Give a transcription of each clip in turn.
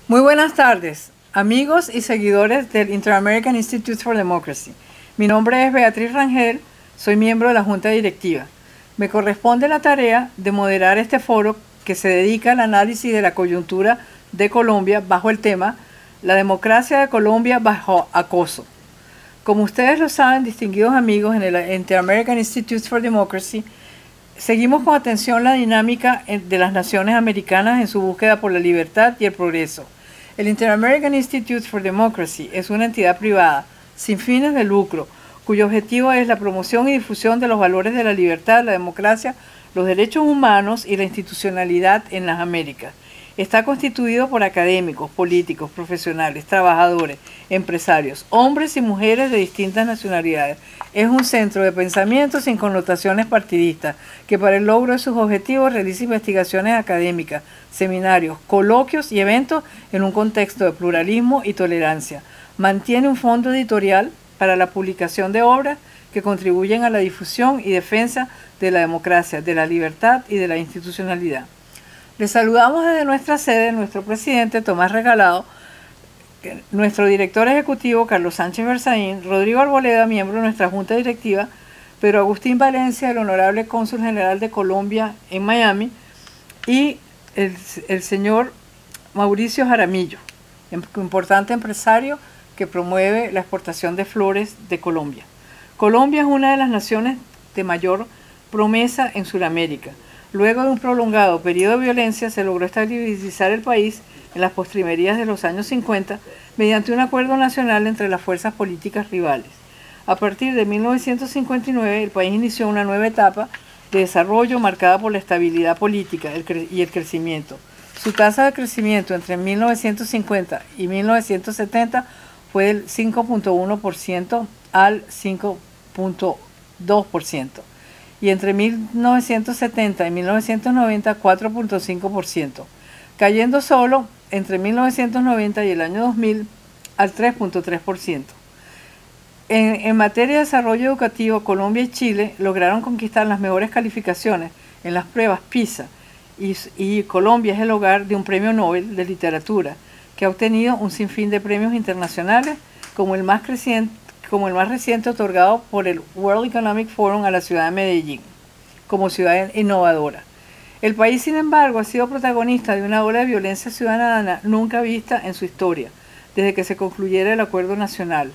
Muy buenas tardes, amigos y seguidores del Inter-American Institute for Democracy. Mi nombre es Beatriz Rangel, soy miembro de la Junta Directiva. Me corresponde la tarea de moderar este foro que se dedica al análisis de la coyuntura de Colombia bajo el tema La democracia de Colombia bajo acoso. Como ustedes lo saben, distinguidos amigos, en el Inter-American Institute for Democracy, seguimos con atención la dinámica de las naciones americanas en su búsqueda por la libertad y el progreso. El Inter-American Institute for Democracy es una entidad privada, sin fines de lucro, cuyo objetivo es la promoción y difusión de los valores de la libertad, la democracia, los derechos humanos y la institucionalidad en las Américas. Está constituido por académicos, políticos, profesionales, trabajadores, empresarios, hombres y mujeres de distintas nacionalidades. Es un centro de pensamiento sin connotaciones partidistas, que para el logro de sus objetivos realiza investigaciones académicas, seminarios, coloquios y eventos en un contexto de pluralismo y tolerancia. Mantiene un fondo editorial para la publicación de obras que contribuyen a la difusión y defensa de la democracia, de la libertad y de la institucionalidad. Les saludamos desde nuestra sede, nuestro presidente Tomás Regalado, nuestro director ejecutivo Carlos Sánchez Berzaín, Rodrigo Arboleda, miembro de nuestra Junta Directiva, Pedro Agustín Valencia, el honorable cónsul general de Colombia en Miami, y el señor Mauricio Jaramillo, importante empresario que promueve la exportación de flores de Colombia. Colombia es una de las naciones de mayor promesa en Sudamérica. Luego de un prolongado periodo de violencia, se logró estabilizar el país en las postrimerías de los años 50 mediante un acuerdo nacional entre las fuerzas políticas rivales. A partir de 1959, el país inició una nueva etapa de desarrollo marcada por la estabilidad política y el crecimiento. Su tasa de crecimiento entre 1950 y 1970 fue del 5.1% al 5.2%. Y entre 1970 y 1990 4.5%, cayendo solo entre 1990 y el año 2000 al 3.3%. En materia de desarrollo educativo, Colombia y Chile lograron conquistar las mejores calificaciones en las pruebas PISA y Colombia es el hogar de un premio Nobel de literatura que ha obtenido un sinfín de premios internacionales como el más reciente otorgado por el World Economic Forum a la ciudad de Medellín, como ciudad innovadora. El país, sin embargo, ha sido protagonista de una ola de violencia ciudadana nunca vista en su historia, desde que se concluyera el Acuerdo Nacional.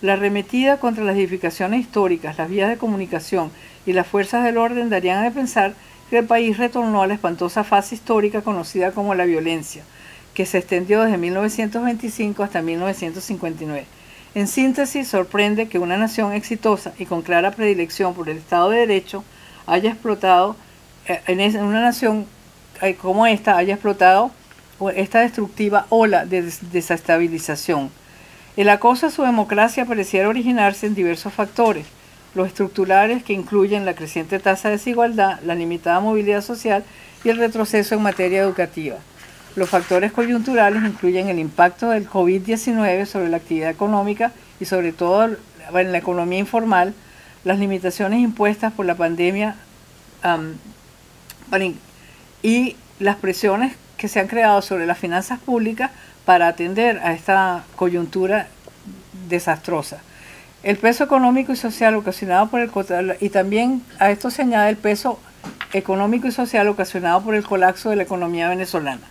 La arremetida contra las edificaciones históricas, las vías de comunicación y las fuerzas del orden darían a pensar que el país retornó a la espantosa fase histórica conocida como la violencia, que se extendió desde 1925 hasta 1959. En síntesis, sorprende que una nación exitosa y con clara predilección por el Estado de Derecho haya explotado, una nación como esta haya explotado esta destructiva ola de desestabilización. El acoso a su democracia pareciera originarse en diversos factores, los estructurales que incluyen la creciente tasa de desigualdad, la limitada movilidad social y el retroceso en materia educativa. Los factores coyunturales incluyen el impacto del COVID-19 sobre la actividad económica y sobre todo en la economía informal, las limitaciones impuestas por la pandemia y las presiones que se han creado sobre las finanzas públicas para atender a esta coyuntura desastrosa. El peso económico y social ocasionado por y también a esto se añade el peso económico y social ocasionado por el colapso de la economía venezolana.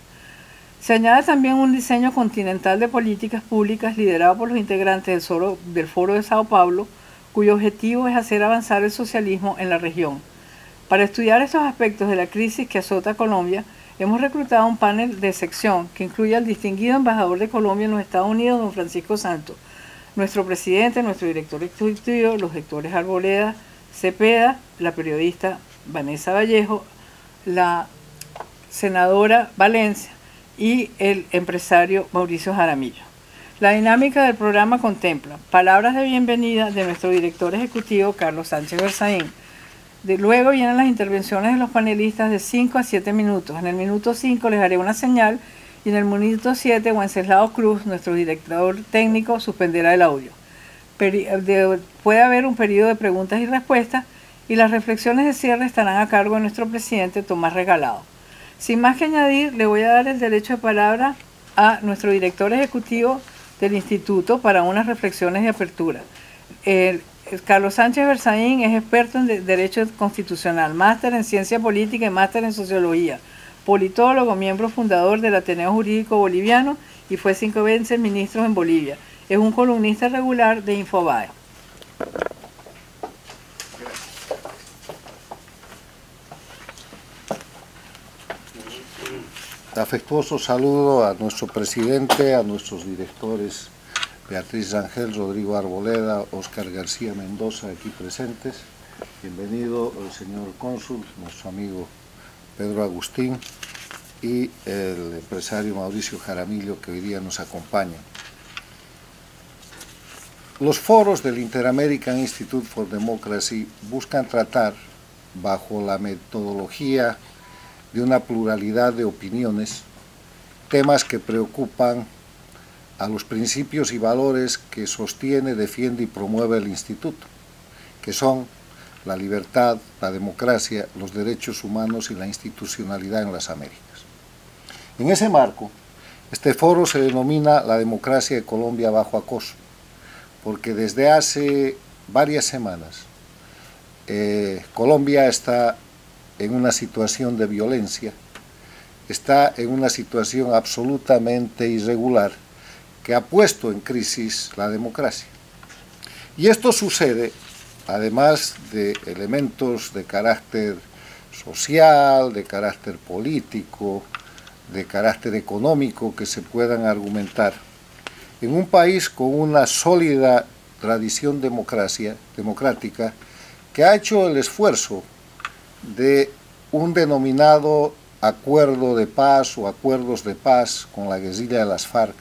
Se añade también un diseño continental de políticas públicas liderado por los integrantes del Foro de Sao Paulo, cuyo objetivo es hacer avanzar el socialismo en la región. Para estudiar estos aspectos de la crisis que azota a Colombia, hemos reclutado un panel de sección que incluye al distinguido embajador de Colombia en los Estados Unidos, don Francisco Santos, nuestro presidente, nuestro director ejecutivo, los doctores Arboleda, Cepeda, la periodista Vanessa Vallejo, la senadora Valencia, y el empresario Mauricio Jaramillo. La dinámica del programa contempla palabras de bienvenida de nuestro director ejecutivo Carlos Sánchez Berzaín. Luego vienen las intervenciones de los panelistas de 5 a 7 minutos. En el minuto 5 les haré una señal y en el minuto 7 Wenceslao Cruz, nuestro director técnico, suspenderá el audio. Puede haber un periodo de preguntas y respuestas y las reflexiones de cierre estarán a cargo de nuestro presidente Tomás Regalado. Sin más que añadir, le voy a dar el derecho de palabra a nuestro director ejecutivo del instituto para unas reflexiones de apertura. Carlos Sánchez Berzaín es experto en Derecho Constitucional, máster en Ciencia Política y máster en Sociología, politólogo, miembro fundador del Ateneo Jurídico Boliviano y fue 5 veces ministro en Bolivia. Es un columnista regular de Infobae. Afectuoso saludo a nuestro presidente, a nuestros directores Beatriz Rangel, Rodrigo Arboleda, Óscar García Mendoza, aquí presentes. Bienvenido el señor cónsul, nuestro amigo Pedro Agustín y el empresario Mauricio Jaramillo, que hoy día nos acompaña. Los foros del Inter-American Institute for Democracy buscan tratar, bajo la metodología de una pluralidad de opiniones, temas que preocupan a los principios y valores que sostiene, defiende y promueve el Instituto, que son la libertad, la democracia, los derechos humanos y la institucionalidad en las Américas. En ese marco, este foro se denomina La democracia de Colombia bajo acoso, porque desde hace varias semanas Colombia está en una situación de violencia, está en una situación absolutamente irregular que ha puesto en crisis la democracia. Y esto sucede, además de elementos de carácter social, de carácter político, de carácter económico que se puedan argumentar, en un país con una sólida tradición democrática que ha hecho el esfuerzo de un denominado acuerdo de paz o acuerdos de paz con la guerrilla de las FARC,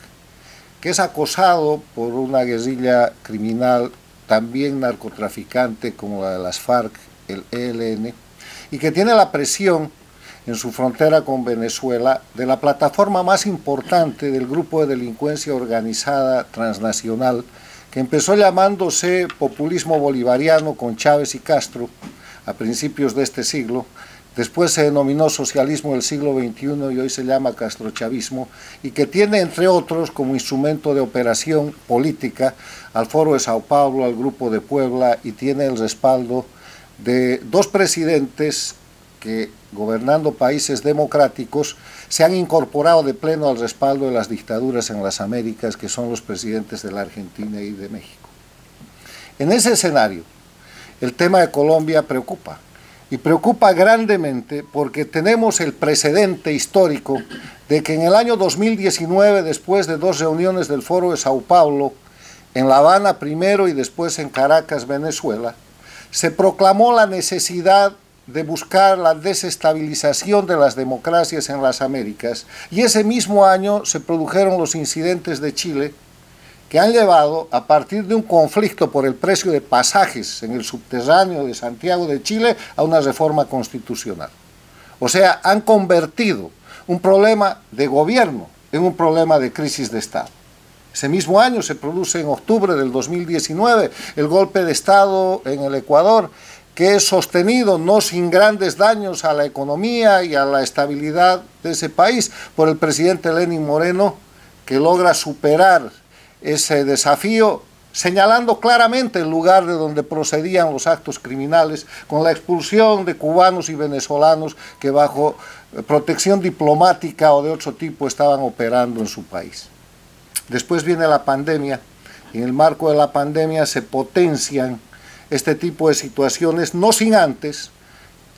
que es acosado por una guerrilla criminal también narcotraficante como la de las FARC, el ELN, y que tiene la presión en su frontera con Venezuela de la plataforma más importante del grupo de delincuencia organizada transnacional, que empezó llamándose populismo bolivariano con Chávez y Castro a principios de este siglo. Después se denominó socialismo del siglo XXI y hoy se llama castrochavismo, y que tiene, entre otros, como instrumento de operación política al Foro de Sao Paulo, al Grupo de Puebla, y tiene el respaldo de 2 presidentes que, gobernando países democráticos, se han incorporado de pleno al respaldo de las dictaduras en las Américas, que son los presidentes de la Argentina y de México. En ese escenario, el tema de Colombia preocupa. Y preocupa grandemente porque tenemos el precedente histórico de que en el año 2019, después de 2 reuniones del Foro de Sao Paulo, en La Habana primero y después en Caracas, Venezuela, se proclamó la necesidad de buscar la desestabilización de las democracias en las Américas, y ese mismo año se produjeron los incidentes de Chile, que han llevado, a partir de un conflicto por el precio de pasajes en el subterráneo de Santiago de Chile, a una reforma constitucional. O sea, han convertido un problema de gobierno en un problema de crisis de Estado. Ese mismo año se produce, en octubre del 2019, el golpe de Estado en el Ecuador, que es sostenido, no sin grandes daños a la economía y a la estabilidad de ese país, por el presidente Lenín Moreno, que logra superar ese desafío, señalando claramente el lugar de donde procedían los actos criminales, con la expulsión de cubanos y venezolanos que bajo protección diplomática o de otro tipo estaban operando en su país. Después viene la pandemia, y en el marco de la pandemia se potencian este tipo de situaciones, no sin antes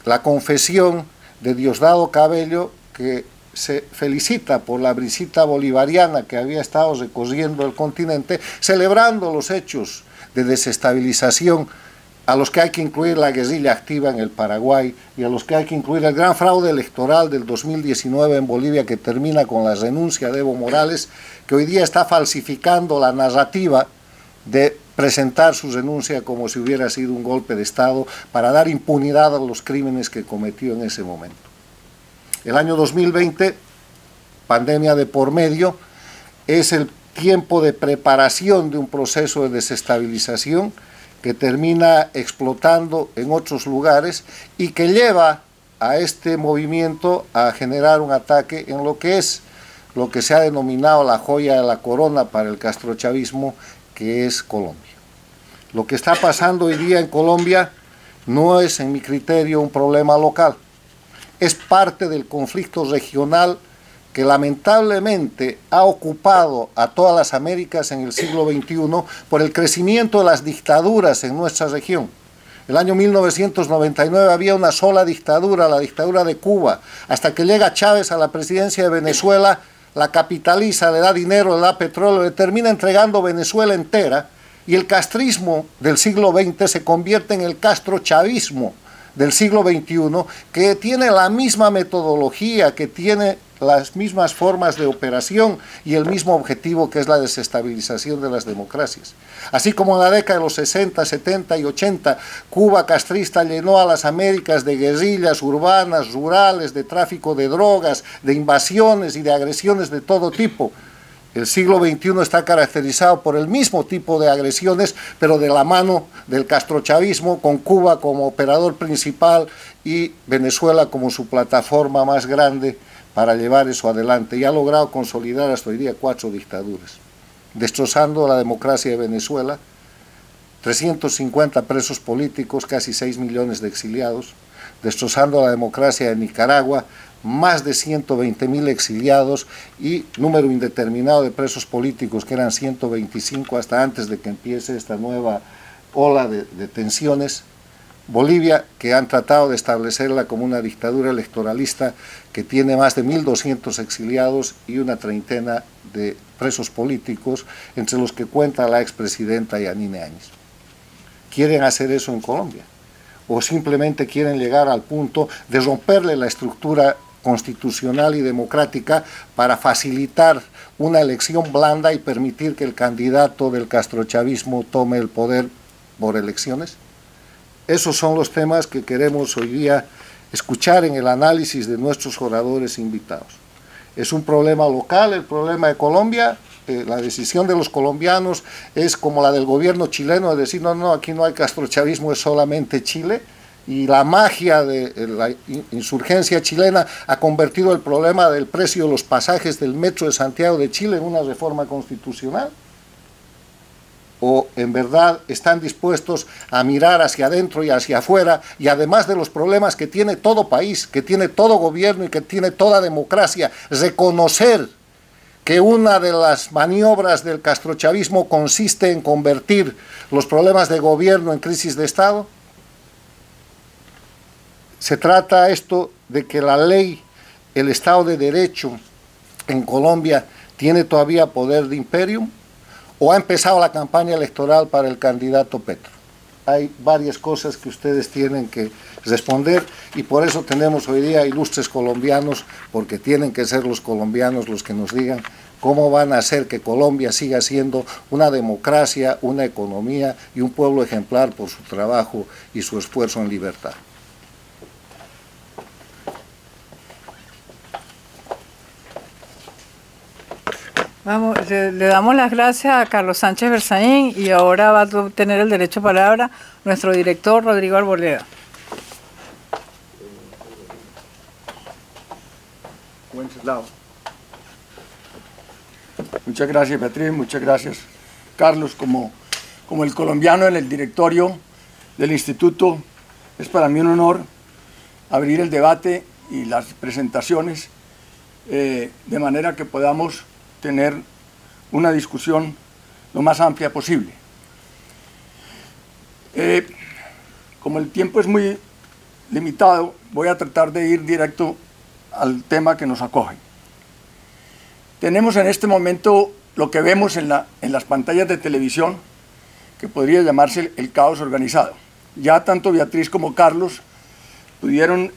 la confesión de Diosdado Cabello, que se felicita por la brisita bolivariana que había estado recorriendo el continente, celebrando los hechos de desestabilización a los que hay que incluir la guerrilla activa en el Paraguay y a los que hay que incluir el gran fraude electoral del 2019 en Bolivia, que termina con la renuncia de Evo Morales, que hoy día está falsificando la narrativa de presentar su renuncia como si hubiera sido un golpe de Estado para dar impunidad a los crímenes que cometió en ese momento. El año 2020, pandemia de por medio, es el tiempo de preparación de un proceso de desestabilización que termina explotando en otros lugares y que lleva a este movimiento a generar un ataque en lo que es lo que se ha denominado la joya de la corona para el castrochavismo, que es Colombia. Lo que está pasando hoy día en Colombia no es, en mi criterio, un problema local. Es parte del conflicto regional que lamentablemente ha ocupado a todas las Américas en el siglo XXI por el crecimiento de las dictaduras en nuestra región. El año 1999 había una sola dictadura, la dictadura de Cuba, hasta que llega Chávez a la presidencia de Venezuela, la capitaliza, le da dinero, le da petróleo, le termina entregando Venezuela entera, y el castrismo del siglo XX se convierte en el castrochavismo del siglo XXI, que tiene la misma metodología, que tiene las mismas formas de operación y el mismo objetivo, que es la desestabilización de las democracias. Así como en la década de los 60, 70 y 80, Cuba castrista llenó a las Américas de guerrillas urbanas, rurales, de tráfico de drogas, de invasiones y de agresiones de todo tipo. El siglo XXI está caracterizado por el mismo tipo de agresiones, pero de la mano del castrochavismo, con Cuba como operador principal y Venezuela como su plataforma más grande para llevar eso adelante, y ha logrado consolidar hasta hoy día 4 dictaduras, destrozando la democracia de Venezuela, 350 presos políticos, casi 6 millones de exiliados, destrozando la democracia de Nicaragua, más de 120.000 exiliados y número indeterminado de presos políticos, que eran 125 hasta antes de que empiece esta nueva ola de tensiones. Bolivia, que han tratado de establecerla como una dictadura electoralista que tiene más de 1.200 exiliados y una treintena de presos políticos, entre los que cuenta la expresidenta Yanine Áñez. ¿Quieren hacer eso en Colombia? ¿O simplemente quieren llegar al punto de romperle la estructura constitucional y democrática para facilitar una elección blanda y permitir que el candidato del castrochavismo tome el poder por elecciones? Esos son los temas que queremos hoy día escuchar en el análisis de nuestros oradores invitados. Es un problema local, el problema de Colombia. La decisión de los colombianos es como la del gobierno chileno, de decir, no, aquí no hay castrochavismo, es solamente Chile. Y la magia de la insurgencia chilena ha convertido el problema del precio de los pasajes del metro de Santiago de Chile en una reforma constitucional. ¿O en verdad están dispuestos a mirar hacia adentro y hacia afuera, y además de los problemas que tiene todo país, que tiene todo gobierno y que tiene toda democracia, reconocer que una de las maniobras del castrochavismo consiste en convertir los problemas de gobierno en crisis de Estado? Se trata esto de que la ley, el Estado de Derecho en Colombia tiene todavía poder de imperium, o ha empezado la campaña electoral para el candidato Petro. Hay varias cosas que ustedes tienen que responder, y por eso tenemos hoy día ilustres colombianos, porque tienen que ser los colombianos los que nos digan cómo van a hacer que Colombia siga siendo una democracia, una economía y un pueblo ejemplar por su trabajo y su esfuerzo en libertad. Vamos, le damos las gracias a Carlos Sánchez Berzaín, y ahora va a tener el derecho a palabra nuestro director Rodrigo Arboleda. Muchas gracias, Beatriz, muchas gracias, Carlos. Como el colombiano en el directorio del instituto, es para mí un honor abrir el debate y las presentaciones de manera que podamos tener una discusión lo más amplia posible. Como el tiempo es muy limitado, voy a tratar de ir directo al tema que nos acoge. Tenemos en este momento lo que vemos en las pantallas de televisión, que podría llamarse el caos organizado. Ya tanto Beatriz como Carlos pudieron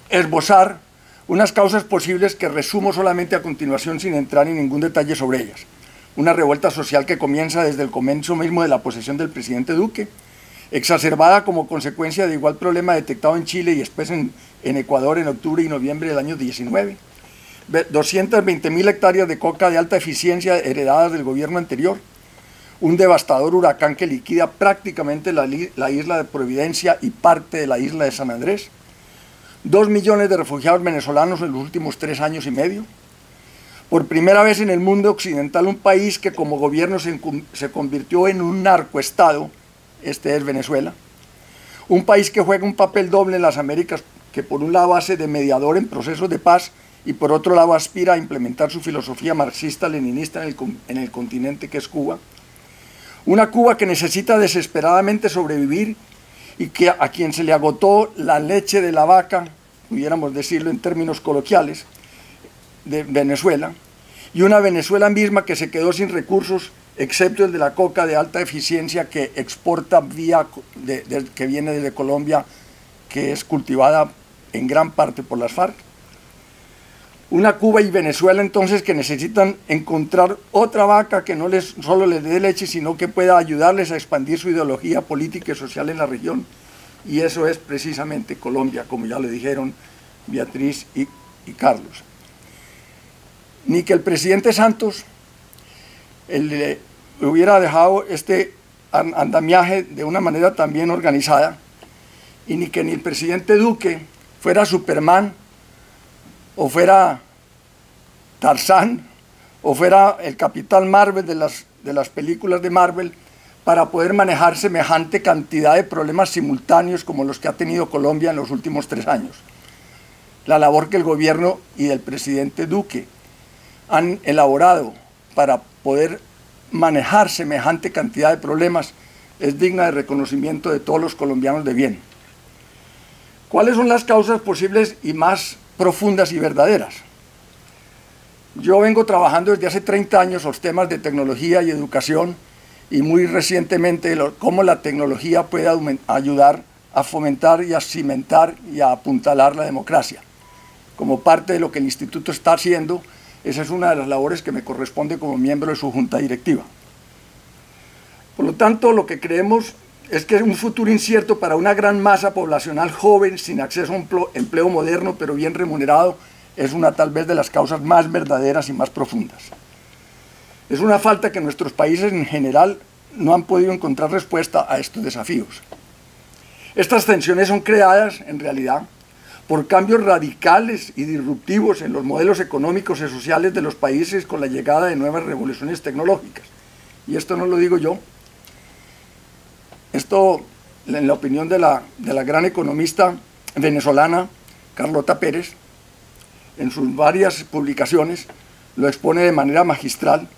esbozar unas causas posibles que resumo solamente a continuación sin entrar en ningún detalle sobre ellas. Una revuelta social que comienza desde el comienzo mismo de la posesión del presidente Duque, exacerbada como consecuencia de igual problema detectado en Chile y después en Ecuador en octubre y noviembre del año 19. 220.000 hectáreas de coca de alta eficiencia heredadas del gobierno anterior. Un devastador huracán que liquida prácticamente la isla de Providencia y parte de la isla de San Andrés. 2 millones de refugiados venezolanos en los últimos 3 años y medio, Por primera vez en el mundo occidental, un país que como gobierno se convirtió en un narcoestado, este es Venezuela, un país que juega un papel doble en las Américas, que por un lado hace de mediador en procesos de paz y por otro lado aspira a implementar su filosofía marxista-leninista en el continente que es Cuba. Una Cuba que necesita desesperadamente sobrevivir y que a quien se le agotó la leche de la vaca, pudiéramos decirlo en términos coloquiales, de Venezuela, y una Venezuela misma que se quedó sin recursos, excepto el de la coca de alta eficiencia que exporta que viene desde Colombia, que es cultivada en gran parte por las FARC. Una Cuba y Venezuela entonces que necesitan encontrar otra vaca que no solo les dé leche, sino que pueda ayudarles a expandir su ideología política y social en la región. Y eso es precisamente Colombia, como ya le dijeron Beatriz y Carlos. Ni que el presidente Santos hubiera dejado este andamiaje de una manera tan bien organizada, y ni que ni el presidente Duque fuera Superman, o fuera Tarzán, o fuera el Capitán Marvel de las películas de Marvel, para poder manejar semejante cantidad de problemas simultáneos como los que ha tenido Colombia en los últimos 3 años. La labor que el gobierno y el presidente Duque han elaborado para poder manejar semejante cantidad de problemas es digna de reconocimiento de todos los colombianos de bien. ¿Cuáles son las causas posibles y más profundas y verdaderas? Yo vengo trabajando desde hace 30 años los temas de tecnología y educación, y muy recientemente cómo la tecnología puede ayudar a fomentar y a cimentar y a apuntalar la democracia. Como parte de lo que el instituto está haciendo, esa es una de las labores que me corresponde como miembro de su junta directiva. Por lo tanto, lo que creemos es que es un futuro incierto para una gran masa poblacional joven, sin acceso a un empleo moderno, pero bien remunerado, es una tal vez de las causas más verdaderas y más profundas. Es una falta que nuestros países en general no han podido encontrar respuesta a estos desafíos. Estas tensiones son creadas, en realidad, por cambios radicales y disruptivos en los modelos económicos y sociales de los países con la llegada de nuevas revoluciones tecnológicas. Y esto no lo digo yo. Esto, en la opinión de la gran economista venezolana Carlota Pérez, en sus varias publicaciones, lo expone de manera magistral,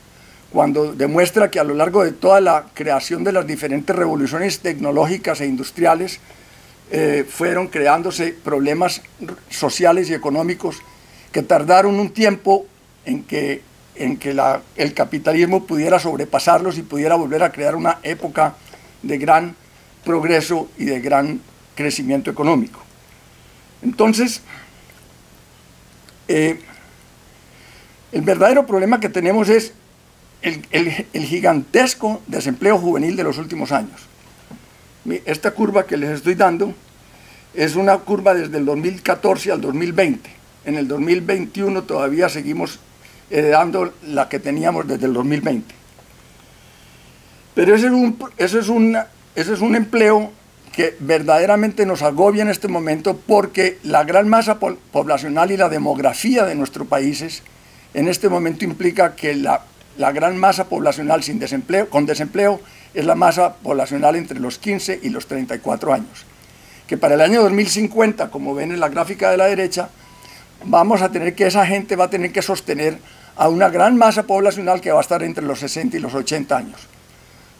cuando demuestra que a lo largo de toda la creación de las diferentes revoluciones tecnológicas e industriales, fueron creándose problemas sociales y económicos que tardaron un tiempo en que el capitalismo pudiera sobrepasarlos y pudiera volver a crear una época de gran progreso y de gran crecimiento económico. Entonces, el verdadero problema que tenemos es el gigantesco desempleo juvenil de los últimos años. Esta curva que les estoy dando es una curva desde el 2014 al 2020. En el 2021 todavía seguimos heredando la que teníamos desde el 2020. Pero ese es un empleo que verdaderamente nos agobia en este momento, porque la gran masa poblacional y la demografía de nuestros países en este momento implica que la gran masa poblacional con desempleo es la masa poblacional entre los 15 y los 34 años. Que para el año 2050, como ven en la gráfica de la derecha, esa gente va a tener que sostener a una gran masa poblacional que va a estar entre los 60 y los 80 años.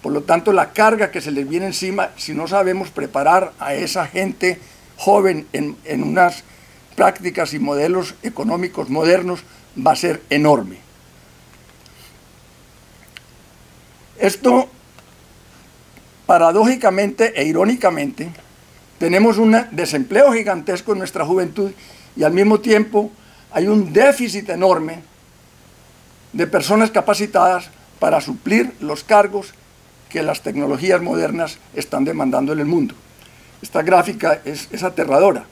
Por lo tanto, la carga que se les viene encima, si no sabemos preparar a esa gente joven en unas prácticas y modelos económicos modernos, va a ser enorme. Esto, paradójicamente e irónicamente, tenemos un desempleo gigantesco en nuestra juventud y al mismo tiempo hay un déficit enorme de personas capacitadas para suplir los cargos que las tecnologías modernas están demandando en el mundo. Esta gráfica es aterradora.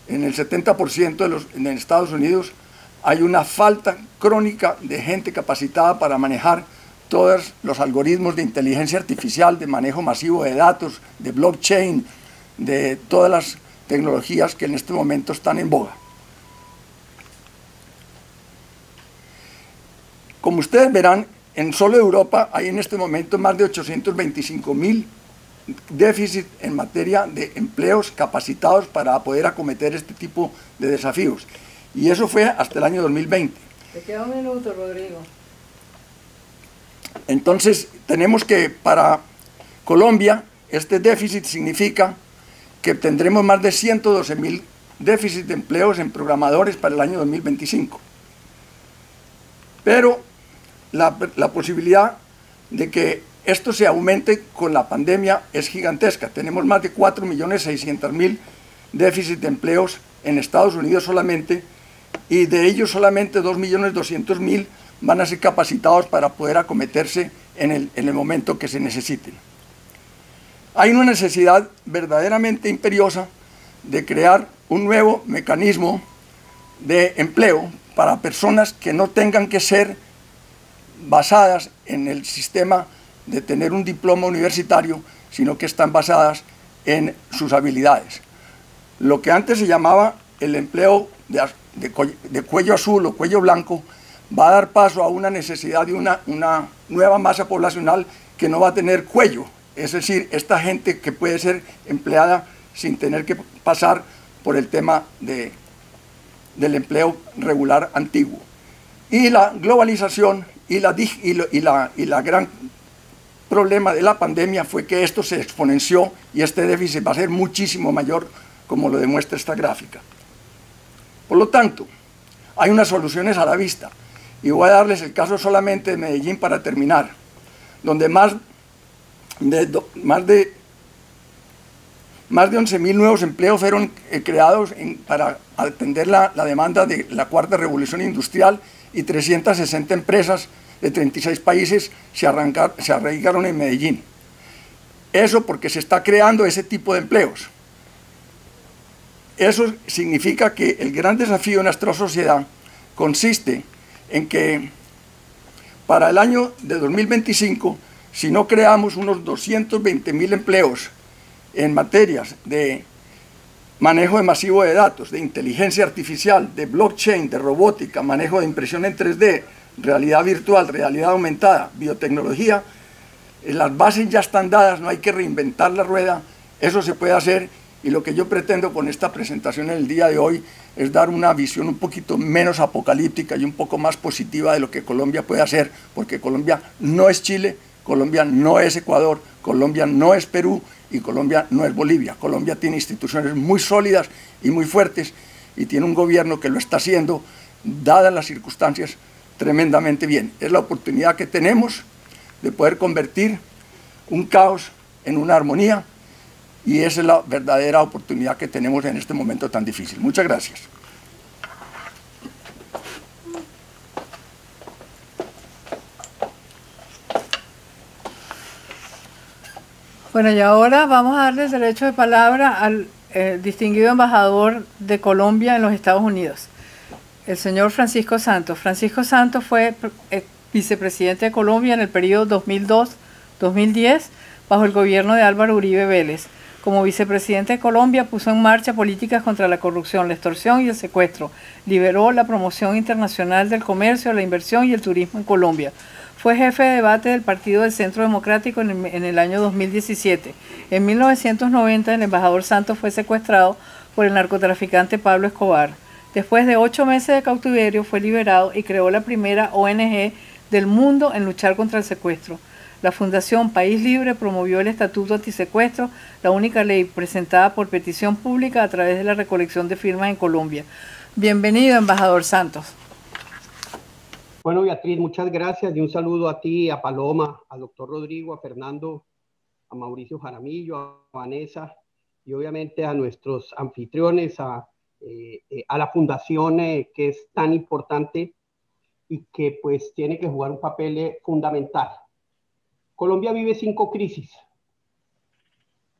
En el 70% en Estados Unidos hay una falta crónica de gente capacitada para manejar todos los algoritmos de inteligencia artificial, de manejo masivo de datos, de blockchain, de todas las tecnologías que en este momento están en boga. como ustedes verán, en solo Europa hay en este momento más de 825.000 déficit en materia de empleos capacitados para poder acometer este tipo de desafíos. Y eso fue hasta el año 2020. Te queda un minuto, Rodrigo. Entonces, tenemos que para Colombia, este déficit significa que tendremos más de 112.000 déficit de empleos en programadores para el año 2025. Pero la posibilidad de que esto se aumente con la pandemia es gigantesca. Tenemos más de 4.600.000 déficit de empleos en Estados Unidos solamente, y de ellos solamente 2.200.000 van a ser capacitados para poder acometerse en el momento que se necesiten. Hay una necesidad verdaderamente imperiosa de crear un nuevo mecanismo de empleo para personas que no tengan que ser basadas en el sistema de tener un diploma universitario, sino que están basadas en sus habilidades. Lo que antes se llamaba el empleo de cuello azul o cuello blanco va a dar paso a una necesidad de una nueva masa poblacional que no va a tener cuello, es decir, esta gente que puede ser empleada sin tener que pasar por el tema del empleo regular antiguo. Y la globalización y la gran problema de la pandemia fue que esto se exponenció y este déficit va a ser muchísimo mayor, como lo demuestra esta gráfica. Por lo tanto, hay unas soluciones a la vista, y voy a darles el caso solamente de Medellín para terminar, donde más de 11.000 nuevos empleos fueron creados para atender la demanda de la cuarta revolución industrial, y 360 empresas de 36 países se arraigaron en Medellín. Eso porque se está creando ese tipo de empleos. Eso significa que el gran desafío de nuestra sociedad consiste en que para el año de 2025, si no creamos unos 220.000 empleos en materias de manejo de masivo de datos, de inteligencia artificial, de blockchain, de robótica, manejo de impresión en 3D, realidad virtual, realidad aumentada, biotecnología, las bases ya están dadas, no hay que reinventar la rueda, eso se puede hacer, y lo que yo pretendo con esta presentación en el día de hoy es dar una visión un poquito menos apocalíptica y un poco más positiva de lo que Colombia puede hacer, porque Colombia no es Chile, Colombia no es Ecuador, Colombia no es Perú y Colombia no es Bolivia. Colombia tiene instituciones muy sólidas y muy fuertes y tiene un gobierno que lo está haciendo, dadas las circunstancias, tremendamente bien. Es la oportunidad que tenemos de poder convertir un caos en una armonía, y esa es la verdadera oportunidad que tenemos en este momento tan difícil. Muchas gracias. Bueno, y ahora vamos a darles derecho de palabra al distinguido embajador de Colombia en los Estados Unidos, el señor Francisco Santos. Francisco Santos fue vicepresidente de Colombia en el periodo 2002-2010 bajo el gobierno de Álvaro Uribe Vélez. Como vicepresidente de Colombia puso en marcha políticas contra la corrupción, la extorsión y el secuestro. Liberó la promoción internacional del comercio, la inversión y el turismo en Colombia. Fue jefe de debate del Partido del Centro Democrático en el año 2017. En 1990 el embajador Santos fue secuestrado por el narcotraficante Pablo Escobar. Después de 8 meses de cautiverio fue liberado y creó la primera ONG del mundo en luchar contra el secuestro. La Fundación País Libre promovió el Estatuto Antisecuestro, la única ley presentada por petición pública a través de la recolección de firmas en Colombia. Bienvenido, embajador Santos. Bueno, Beatriz, muchas gracias y un saludo a ti, a Paloma, al doctor Rodrigo, a Fernando, a Mauricio Jaramillo, a Vanessa y obviamente a nuestros anfitriones, a la fundación que es tan importante y que pues tiene que jugar un papel fundamental. Colombia vive 5 crisis.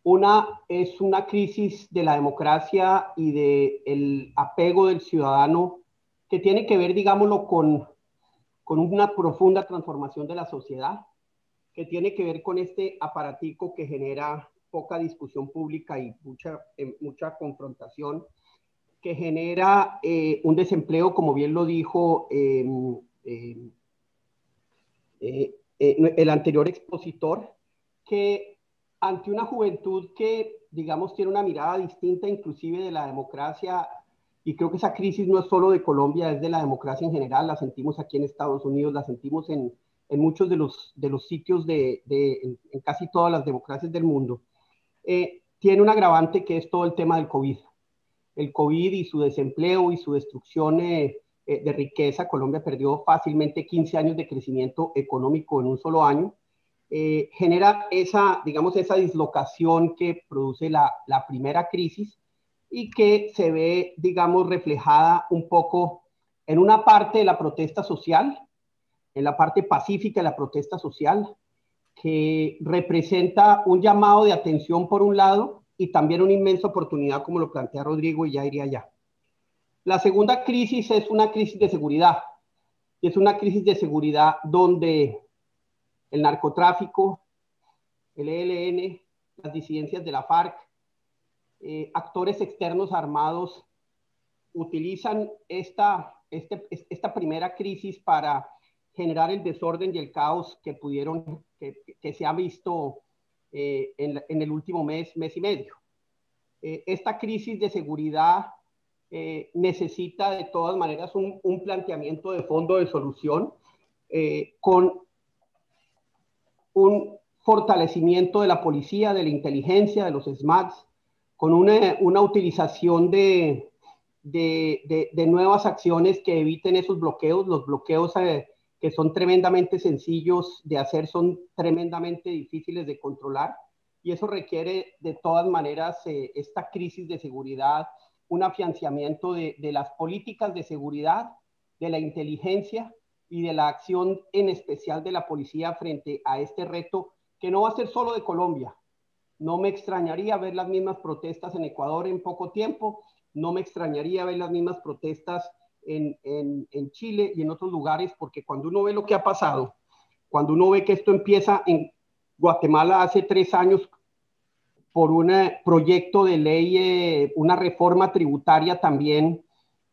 Una es una crisis de la democracia y del apego del ciudadano que tiene que ver, digámoslo, con una profunda transformación de la sociedad, que tiene que ver con este aparatico que genera poca discusión pública y mucha confrontación, que genera un desempleo, como bien lo dijo el anterior expositor, que ante una juventud que, digamos, tiene una mirada distinta inclusive de la democracia, y creo que esa crisis no es solo de Colombia, es de la democracia en general, la sentimos aquí en Estados Unidos, la sentimos en muchos de los sitios en casi todas las democracias del mundo, tiene un agravante que es todo el tema del COVID. El COVID y su desempleo y su destrucción de riqueza. Colombia perdió fácilmente 15 años de crecimiento económico en un solo año. Genera esa, digamos, esa dislocación que produce la primera crisis y que se ve, digamos, reflejada un poco en una parte de la protesta social, en la parte pacífica de la protesta social, que representa un llamado de atención por un lado y también una inmensa oportunidad, como lo plantea Rodrigo, y ya iría allá. La segunda crisis es una crisis de seguridad. Es una crisis de seguridad donde el narcotráfico, el ELN, las disidencias de la FARC, actores externos armados utilizan esta primera crisis para generar el desorden y el caos que se ha visto en el último mes y medio. Esta crisis de seguridad necesita de todas maneras un planteamiento de fondo de solución con un fortalecimiento de la policía, de la inteligencia, de los SMATs, con una utilización de nuevas acciones que eviten esos bloqueos. Los bloqueos que son tremendamente sencillos de hacer son tremendamente difíciles de controlar, y eso requiere de todas maneras esta crisis de seguridad, un afianzamiento de las políticas de seguridad, de la inteligencia y de la acción en especial de la policía frente a este reto que no va a ser solo de Colombia. No me extrañaría ver las mismas protestas en Ecuador en poco tiempo, no me extrañaría ver las mismas protestas en Chile y en otros lugares, porque cuando uno ve lo que ha pasado, cuando uno ve que esto empieza en Guatemala hace 3 años por un proyecto de ley, una reforma tributaria también,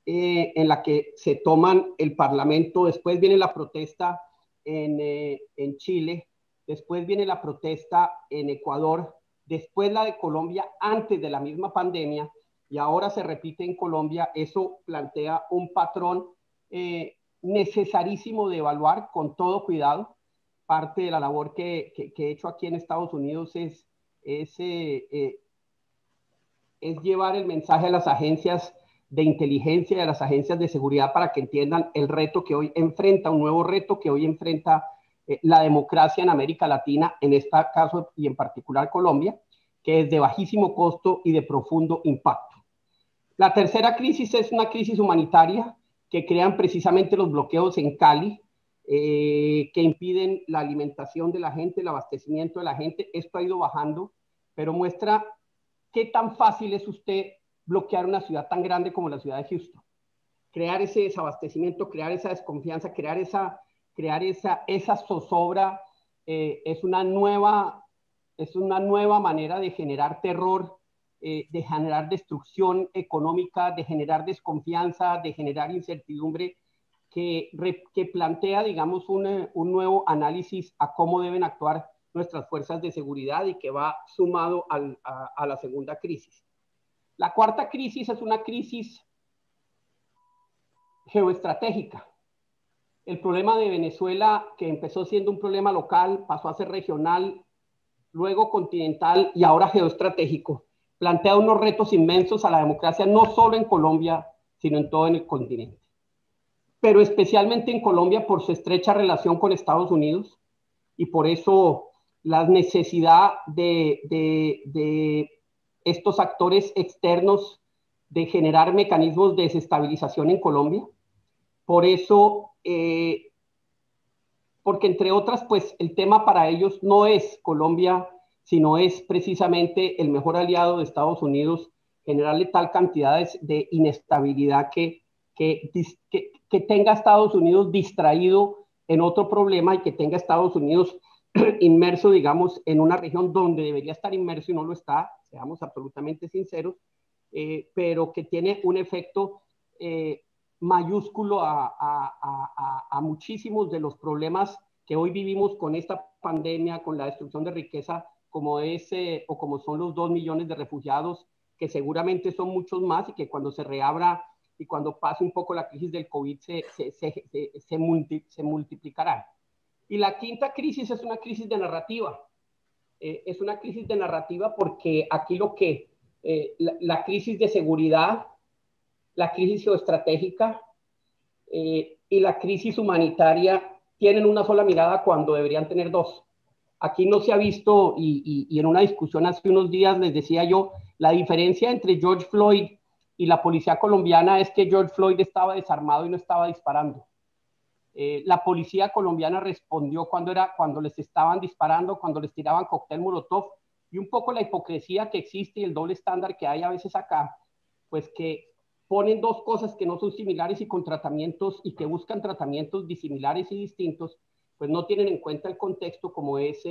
en la que se toman el Parlamento, después viene la protesta en Chile, después viene la protesta en Ecuador, después la de Colombia antes de la misma pandemia, y ahora se repite en Colombia. Eso plantea un patrón necesarísimo de evaluar con todo cuidado. Parte de la labor que he hecho aquí en Estados Unidos es llevar el mensaje a las agencias de inteligencia y a las agencias de seguridad para que entiendan el reto que hoy enfrenta, un nuevo reto que hoy enfrenta la democracia en América Latina, en este caso y en particular Colombia, que es de bajísimo costo y de profundo impacto. La tercera crisis es una crisis humanitaria que crean precisamente los bloqueos en Cali, que impiden la alimentación de la gente, el abastecimiento de la gente. Esto ha ido bajando, pero muestra qué tan fácil es usted bloquear una ciudad tan grande como la ciudad de Houston. Crear ese desabastecimiento, crear esa desconfianza, crear esa zozobra, es una nueva manera de generar terror, de generar destrucción económica, de generar desconfianza, de generar incertidumbre, que plantea, digamos, un nuevo análisis a cómo deben actuar nuestras fuerzas de seguridad, y que va sumado a la segunda crisis. La cuarta crisis es una crisis geoestratégica. El problema de Venezuela, que empezó siendo un problema local, pasó a ser regional, luego continental y ahora geoestratégico, plantea unos retos inmensos a la democracia, no solo en Colombia, sino en todo el continente. Pero especialmente en Colombia por su estrecha relación con Estados Unidos, y por eso la necesidad de estos actores externos de generar mecanismos de desestabilización en Colombia. Por eso, porque entre otras, pues el tema para ellos no es Colombia, sino es precisamente el mejor aliado de Estados Unidos, generarle tal cantidad de inestabilidad que tenga a Estados Unidos distraído en otro problema, y que tenga a Estados Unidos inmerso, digamos, en una región donde debería estar inmerso y no lo está, seamos absolutamente sinceros, pero que tiene un efecto mayúsculo a muchísimos de los problemas que hoy vivimos con esta pandemia, con la destrucción de riqueza, como es o como son los 2 millones de refugiados, que seguramente son muchos más y que cuando se reabra y cuando pase un poco la crisis del COVID se multiplicarán. Y la quinta crisis es una crisis de narrativa. Es una crisis de narrativa porque aquí la crisis de seguridad, la crisis geoestratégica y la crisis humanitaria tienen una sola mirada cuando deberían tener dos. Aquí no se ha visto, y en una discusión hace unos días les decía yo, la diferencia entre George Floyd y la policía colombiana es que George Floyd estaba desarmado y no estaba disparando. La policía colombiana respondió cuando les estaban disparando, cuando les tiraban cóctel molotov, y un poco la hipocresía que existe y el doble estándar que hay a veces acá, pues que ponen dos cosas que no son similares y con tratamientos y que buscan tratamientos disimilares y distintos, pues no tienen en cuenta el contexto como es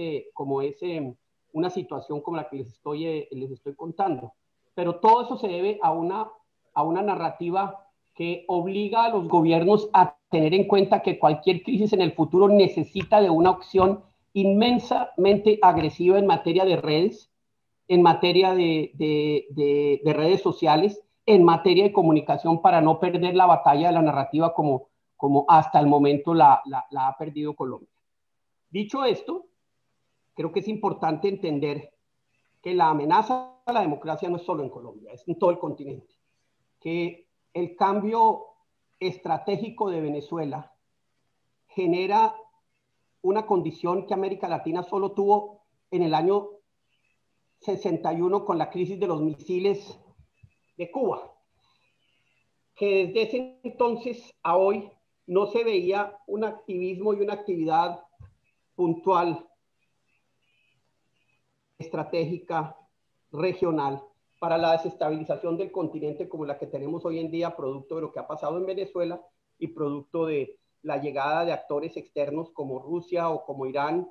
una situación como la que les estoy contando. Pero todo eso se debe a una narrativa que obliga a los gobiernos a tener en cuenta que cualquier crisis en el futuro necesita de una opción inmensamente agresiva en materia de redes, en materia de redes sociales, en materia de comunicación para no perder la batalla de la narrativa como hasta el momento la ha perdido Colombia. Dicho esto, creo que es importante entender que la amenaza a la democracia no es solo en Colombia, es en todo el continente. Que el cambio estratégico de Venezuela genera una condición que América Latina solo tuvo en el año 61 con la crisis de los misiles de Cuba, que desde ese entonces a hoy no se veía un activismo y una actividad puntual, estratégica, regional, para la desestabilización del continente como la que tenemos hoy en día, producto de lo que ha pasado en Venezuela y producto de la llegada de actores externos como Rusia o como Irán.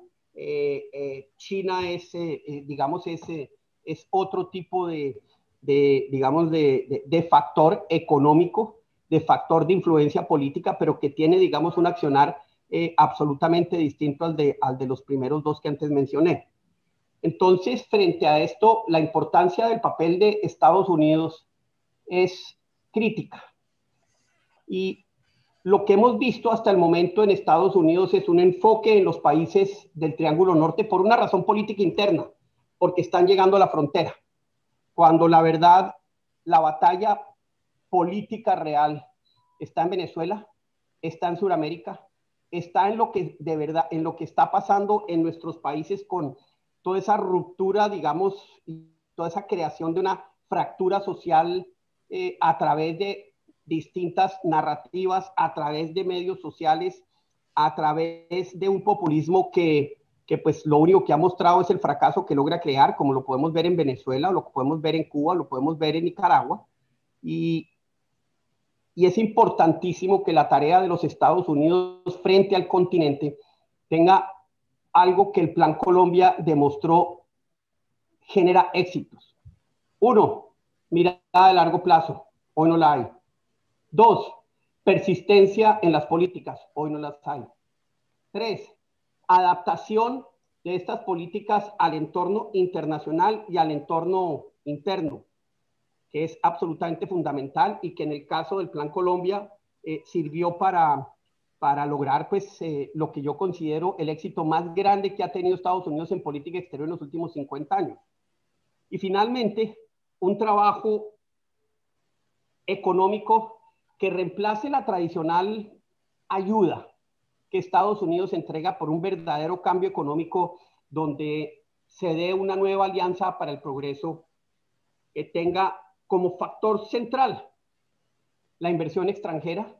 China es otro tipo de factor económico, de factor de influencia política, pero que tiene, digamos, un accionar absolutamente distinto al de los primeros dos que antes mencioné. Entonces, frente a esto, la importancia del papel de Estados Unidos es crítica. Y lo que hemos visto hasta el momento en Estados Unidos es un enfoque en los países del Triángulo Norte por una razón política interna, porque están llegando a la frontera. Cuando la verdad, la batalla política real está en Venezuela, está en Sudamérica, está en lo que de verdad, en lo que está pasando en nuestros países con toda esa ruptura, digamos, y toda esa creación de una fractura social a través de distintas narrativas, a través de medios sociales, a través de un populismo que pues lo único que ha mostrado es el fracaso que logra crear, como lo podemos ver en Venezuela, lo podemos ver en Cuba, lo podemos ver en Nicaragua, y es importantísimo que la tarea de los Estados Unidos frente al continente tenga algo que el Plan Colombia demostró genera éxitos. Uno, mirada de largo plazo, hoy no la hay. Dos, persistencia en las políticas, hoy no las hay. Tres, adaptación de estas políticas al entorno internacional y al entorno interno, que es absolutamente fundamental y que en el caso del Plan Colombia sirvió para lograr pues, lo que yo considero el éxito más grande que ha tenido Estados Unidos en política exterior en los últimos 50 años. Y finalmente, un trabajo económico que reemplace la tradicional ayuda que Estados Unidos entrega por un verdadero cambio económico donde se dé una nueva alianza para el progreso que tenga como factor central la inversión extranjera,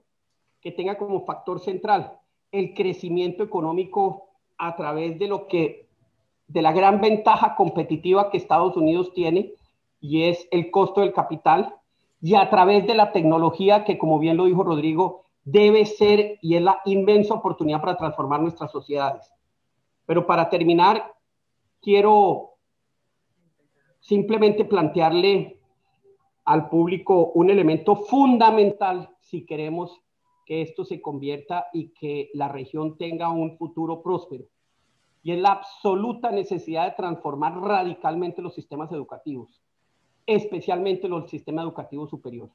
que tenga como factor central el crecimiento económico a través de la gran ventaja competitiva que Estados Unidos tiene, y es el costo del capital, y a través de la tecnología que, como bien lo dijo Rodrigo, debe ser y es la inmensa oportunidad para transformar nuestras sociedades. Pero para terminar, quiero simplemente plantearle al público un elemento fundamental si queremos que esto se convierta y que la región tenga un futuro próspero. Y es la absoluta necesidad de transformar radicalmente los sistemas educativos, especialmente el sistema educativo superior.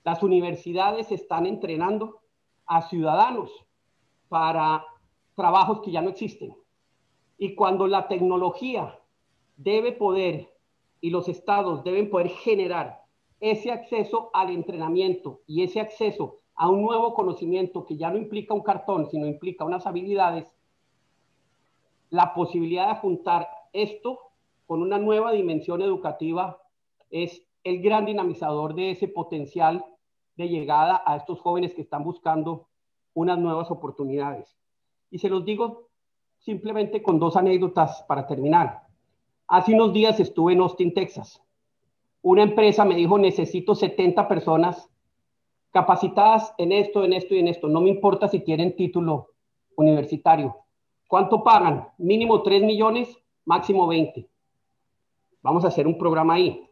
Las universidades están entrenando a ciudadanos para trabajos que ya no existen. Y cuando la tecnología debe poder y los estados deben poder generar ese acceso al entrenamiento y ese acceso a un nuevo conocimiento que ya no implica un cartón, sino implica unas habilidades, la posibilidad de juntar esto con una nueva dimensión educativa es el gran dinamizador de ese potencial de llegada a estos jóvenes que están buscando unas nuevas oportunidades. Y se los digo simplemente con dos anécdotas para terminar. Hace unos días estuve en Austin, Texas. Una empresa me dijo, necesito 70 personas capacitadas en esto, en esto y en esto. No me importa si tienen título universitario. ¿Cuánto pagan? Mínimo 3 millones, máximo 20. Vamos a hacer un programa ahí.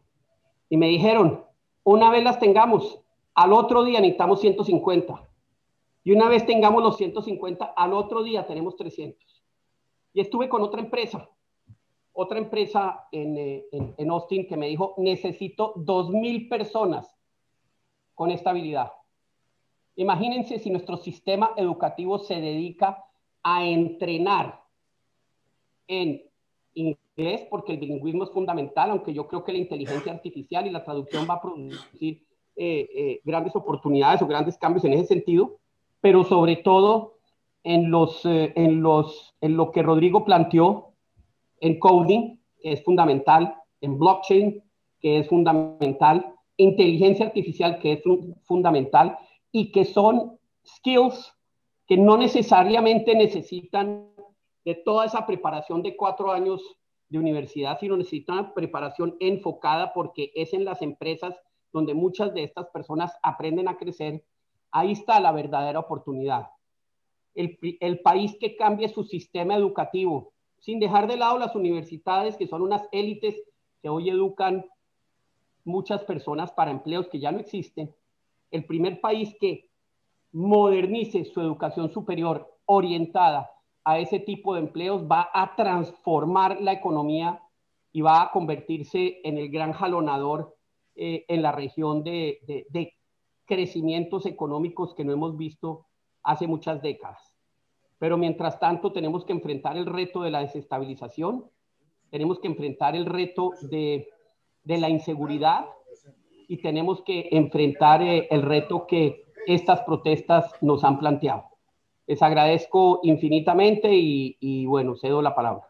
Y me dijeron, una vez las tengamos, al otro día necesitamos 150. Y una vez tengamos los 150, al otro día tenemos 300. Y estuve con otra empresa en Austin que me dijo, necesito 2,000 personas con esta habilidad. Imagínense si nuestro sistema educativo se dedica a entrenar en inglés, porque el bilingüismo es fundamental, aunque yo creo que la inteligencia artificial y la traducción va a producir grandes oportunidades o grandes cambios en ese sentido, pero sobre todo en lo que Rodrigo planteó, en coding, que es fundamental, en blockchain, que es fundamental, inteligencia artificial, que es fundamental, y que son skills que no necesariamente necesitan de toda esa preparación de 4 años de universidad, sino necesitan una preparación enfocada porque es en las empresas donde muchas de estas personas aprenden a crecer. Ahí está la verdadera oportunidad. El país que cambie su sistema educativo, sin dejar de lado las universidades, que son unas élites que hoy educan muchas personas para empleos que ya no existen. El primer país que modernice su educación superior orientada a ese tipo de empleos va a transformar la economía y va a convertirse en el gran jalonador en la región de crecimientos económicos que no hemos visto hace muchas décadas. Pero mientras tanto tenemos que enfrentar el reto de la desestabilización, tenemos que enfrentar el reto de la inseguridad y tenemos que enfrentar el reto que estas protestas nos han planteado. Les agradezco infinitamente y bueno, cedo la palabra.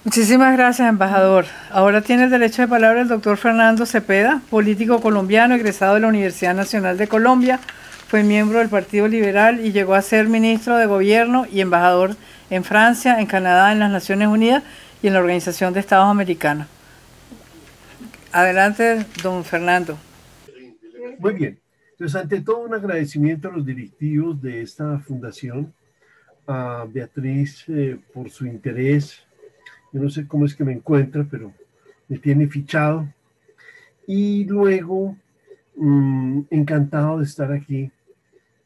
Muchísimas gracias, embajador. Ahora tiene el derecho de palabra el doctor Fernando Cepeda, político colombiano, egresado de la Universidad Nacional de Colombia, fue miembro del Partido Liberal y llegó a ser ministro de Gobierno y embajador en Francia, en Canadá, en las Naciones Unidas y en la Organización de Estados Americanos. Adelante, don Fernando. Muy bien. Entonces, ante todo, un agradecimiento a los directivos de esta fundación, a Beatriz por su interés. Yo no sé cómo es que me encuentra, pero me tiene fichado. Y luego, encantado de estar aquí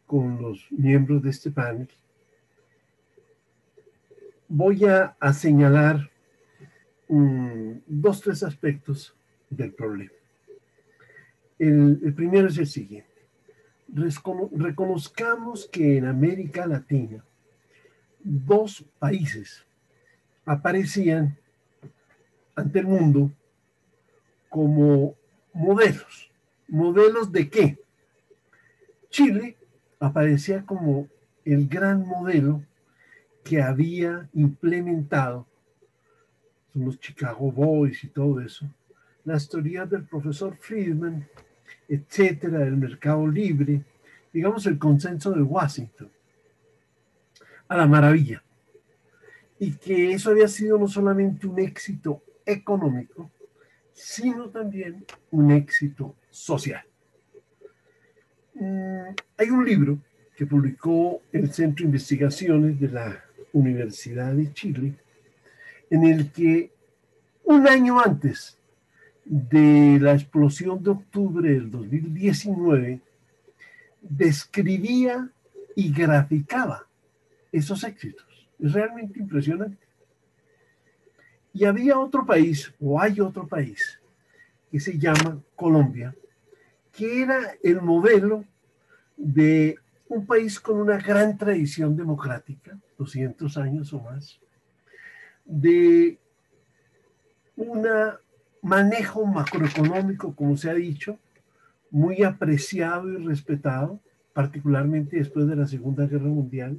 con los miembros de este panel. Voy a señalar 2, 3 aspectos del problema. El primero es el siguiente. Reconozcamos que en América Latina 2 países aparecían ante el mundo como modelos. ¿Modelos de qué? Chile aparecía como el gran modelo que había implementado, son los Chicago Boys y todo eso, las teorías del profesor Friedman, etcétera, del mercado libre, digamos el consenso de Washington, a la maravilla. Y que eso había sido no solamente un éxito económico, sino también un éxito social. Hay un libro que publicó el Centro de Investigaciones de la Universidad de Chile, en el que un año antes de la explosión de octubre del 2019 describía y graficaba esos éxitos. Es realmente impresionante. Y había otro país, o hay otro país, que se llama Colombia, que era el modelo de un país con una gran tradición democrática, 200 años o más, de un manejo macroeconómico, como se ha dicho, muy apreciado y respetado, particularmente después de la Segunda Guerra Mundial,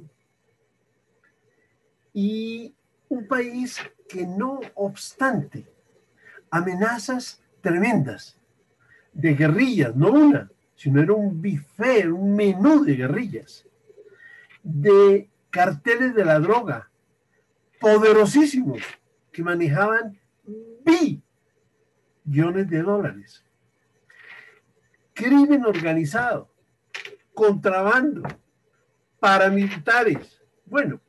y un país que no obstante amenazas tremendas de guerrillas, no una, sino era un buffet, un menú de guerrillas, de carteles de la droga, poderosísimos, que manejaban billones de dólares, crimen organizado, contrabando, paramilitares, bueno,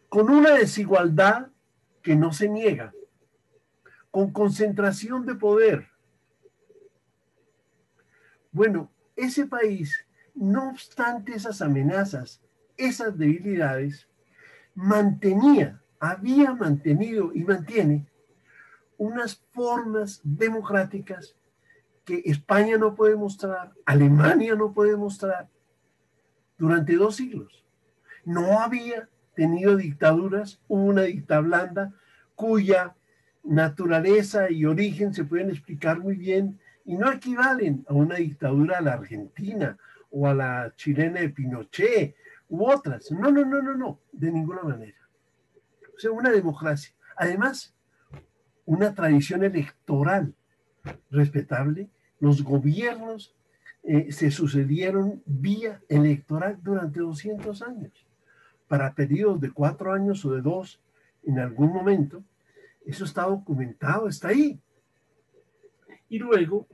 con una desigualdad que no se niega, con concentración de poder. Bueno, ese país, no obstante esas amenazas, esas debilidades, había mantenido y mantiene unas formas democráticas que España no puede mostrar, Alemania no puede mostrar, durante 2 siglos. No había tenido dictaduras, hubo una dictadura blanda cuya naturaleza y origen se pueden explicar muy bien y no equivalen a una dictadura a la Argentina o a la chilena de Pinochet u otras. No, no, no, no, no, de ninguna manera. O sea, una democracia. Además, una tradición electoral respetable. Los gobiernos se sucedieron vía electoral durante 200 años. Para periodos de 4 años o de 2 en algún momento. Eso está documentado, está ahí. Y luego,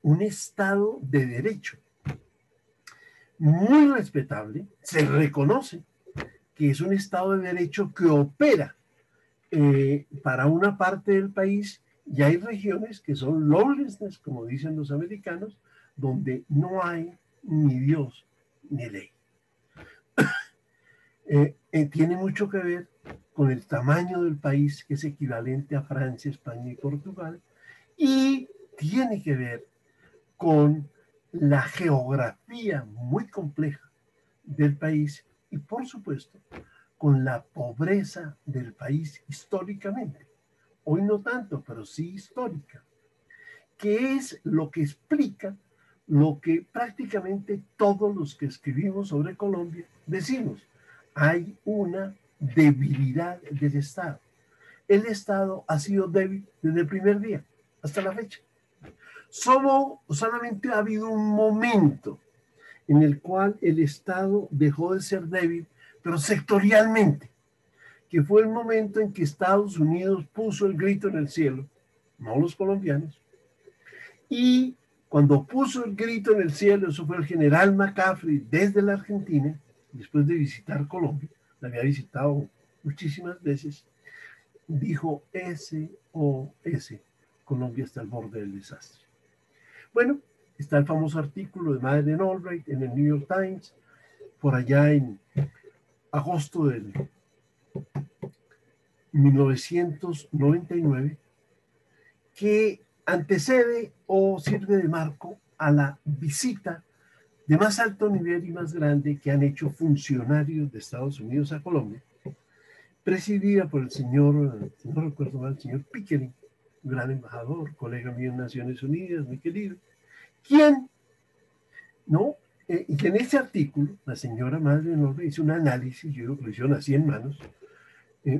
un Estado de Derecho muy respetable, se reconoce que es un Estado de Derecho que opera para una parte del país, y hay regiones que son lawlessness, como dicen los americanos, donde no hay ni Dios ni ley. Tiene mucho que ver con el tamaño del país, que es equivalente a Francia, España y Portugal, y tiene que ver con la geografía muy compleja del país y, por supuesto, con la pobreza del país históricamente. Hoy no tanto, pero sí histórica, que es lo que explica lo que prácticamente todos los que escribimos sobre Colombia decimos. Hay una debilidad del Estado. El Estado ha sido débil desde el primer día hasta la fecha. Solamente ha habido un momento en el cual el Estado dejó de ser débil, pero sectorialmente, que fue el momento en que Estados Unidos puso el grito en el cielo, no los colombianos, y cuando puso el grito en el cielo, eso fue el general McCaffrey desde la Argentina, después de visitar Colombia, la había visitado muchísimas veces, dijo SOS, Colombia está al borde del desastre. Bueno, está el famoso artículo de Madeleine Albright en el New York Times, por allá en agosto del 1999, que antecede o sirve de marco a la visita de más alto nivel y más grande que han hecho funcionarios de Estados Unidos a Colombia, presidida por el señor, si no recuerdo mal, el señor Pickering, un gran embajador, colega mío en Naciones Unidas, muy querido, quien, ¿no? Y en ese artículo, la señora Madeleine Albright hizo un análisis, yo digo que lo hicieron a 100 manos,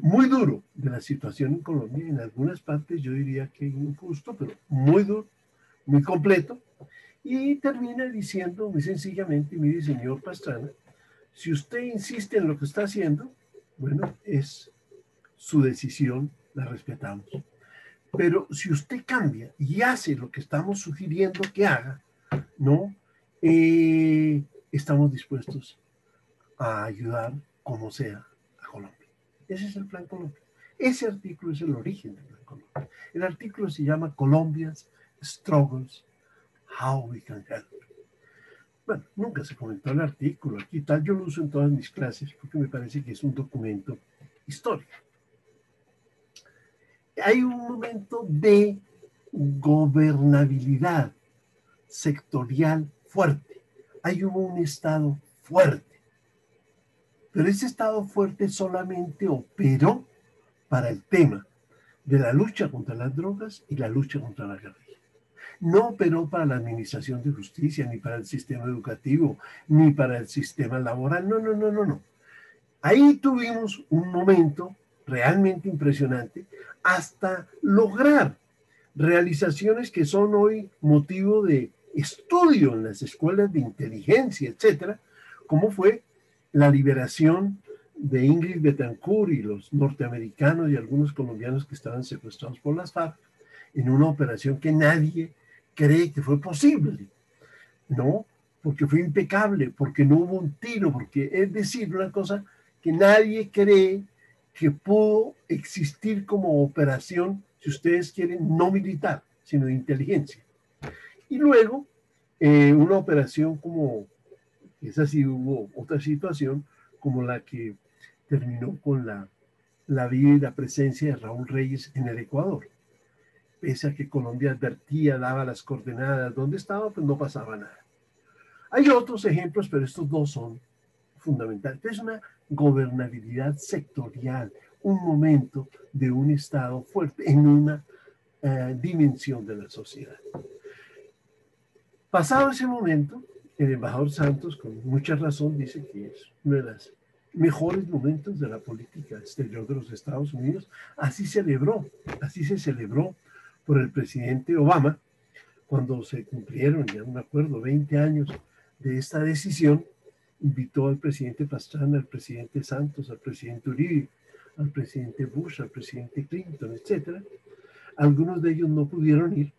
muy duro de la situación en Colombia, en algunas partes yo diría que injusto, pero muy duro, muy completo, y termina diciendo muy sencillamente, mire señor Pastrana, si usted insiste en lo que está haciendo, bueno, es su decisión, la respetamos. Pero si usted cambia y hace lo que estamos sugiriendo que haga, ¿no? Estamos dispuestos a ayudar como sea a Colombia. Ese es el Plan Colombia. Ese artículo es el origen de Plan Colombia. El artículo se llama Colombia's Struggles, How We Can Help. Bueno, nunca se comentó el artículo. Aquí tal, yo lo uso en todas mis clases porque me parece que es un documento histórico. Hay un momento de gobernabilidad sectorial fuerte. Ahí hubo un Estado fuerte. Pero ese Estado fuerte solamente operó para el tema de la lucha contra las drogas y la lucha contra la guerrilla. No operó para la administración de justicia, ni para el sistema educativo, ni para el sistema laboral. No, no, no, no, no. Ahí tuvimos un momento realmente impresionante hasta lograr realizaciones que son hoy motivo de estudio en las escuelas de inteligencia, etcétera, como fue la liberación de Ingrid Betancourt y los norteamericanos y algunos colombianos que estaban secuestrados por las FARC en una operación que nadie cree que fue posible, ¿no? Porque fue impecable, porque no hubo un tiro, porque es decir, una cosa que nadie cree que pudo existir como operación, si ustedes quieren, no militar, sino de inteligencia. Y luego, una operación como, esa sí hubo otra situación, como la que terminó con la vida y la presencia de Raúl Reyes en el Ecuador. Pese a que Colombia advertía, daba las coordenadas, dónde estaba, pues no pasaba nada. Hay otros ejemplos, pero estos dos son fundamentales. Es una gobernabilidad sectorial, un momento de un Estado fuerte en una dimensión de la sociedad. Pasado ese momento, el embajador Santos, con mucha razón, dice que es uno de los mejores momentos de la política exterior de los Estados Unidos. Así se celebró por el presidente Obama, cuando se cumplieron, ya no me acuerdo, 20 años de esta decisión. Invitó al presidente Pastrana, al presidente Santos, al presidente Uribe, al presidente Bush, al presidente Clinton, etc. Algunos de ellos no pudieron ir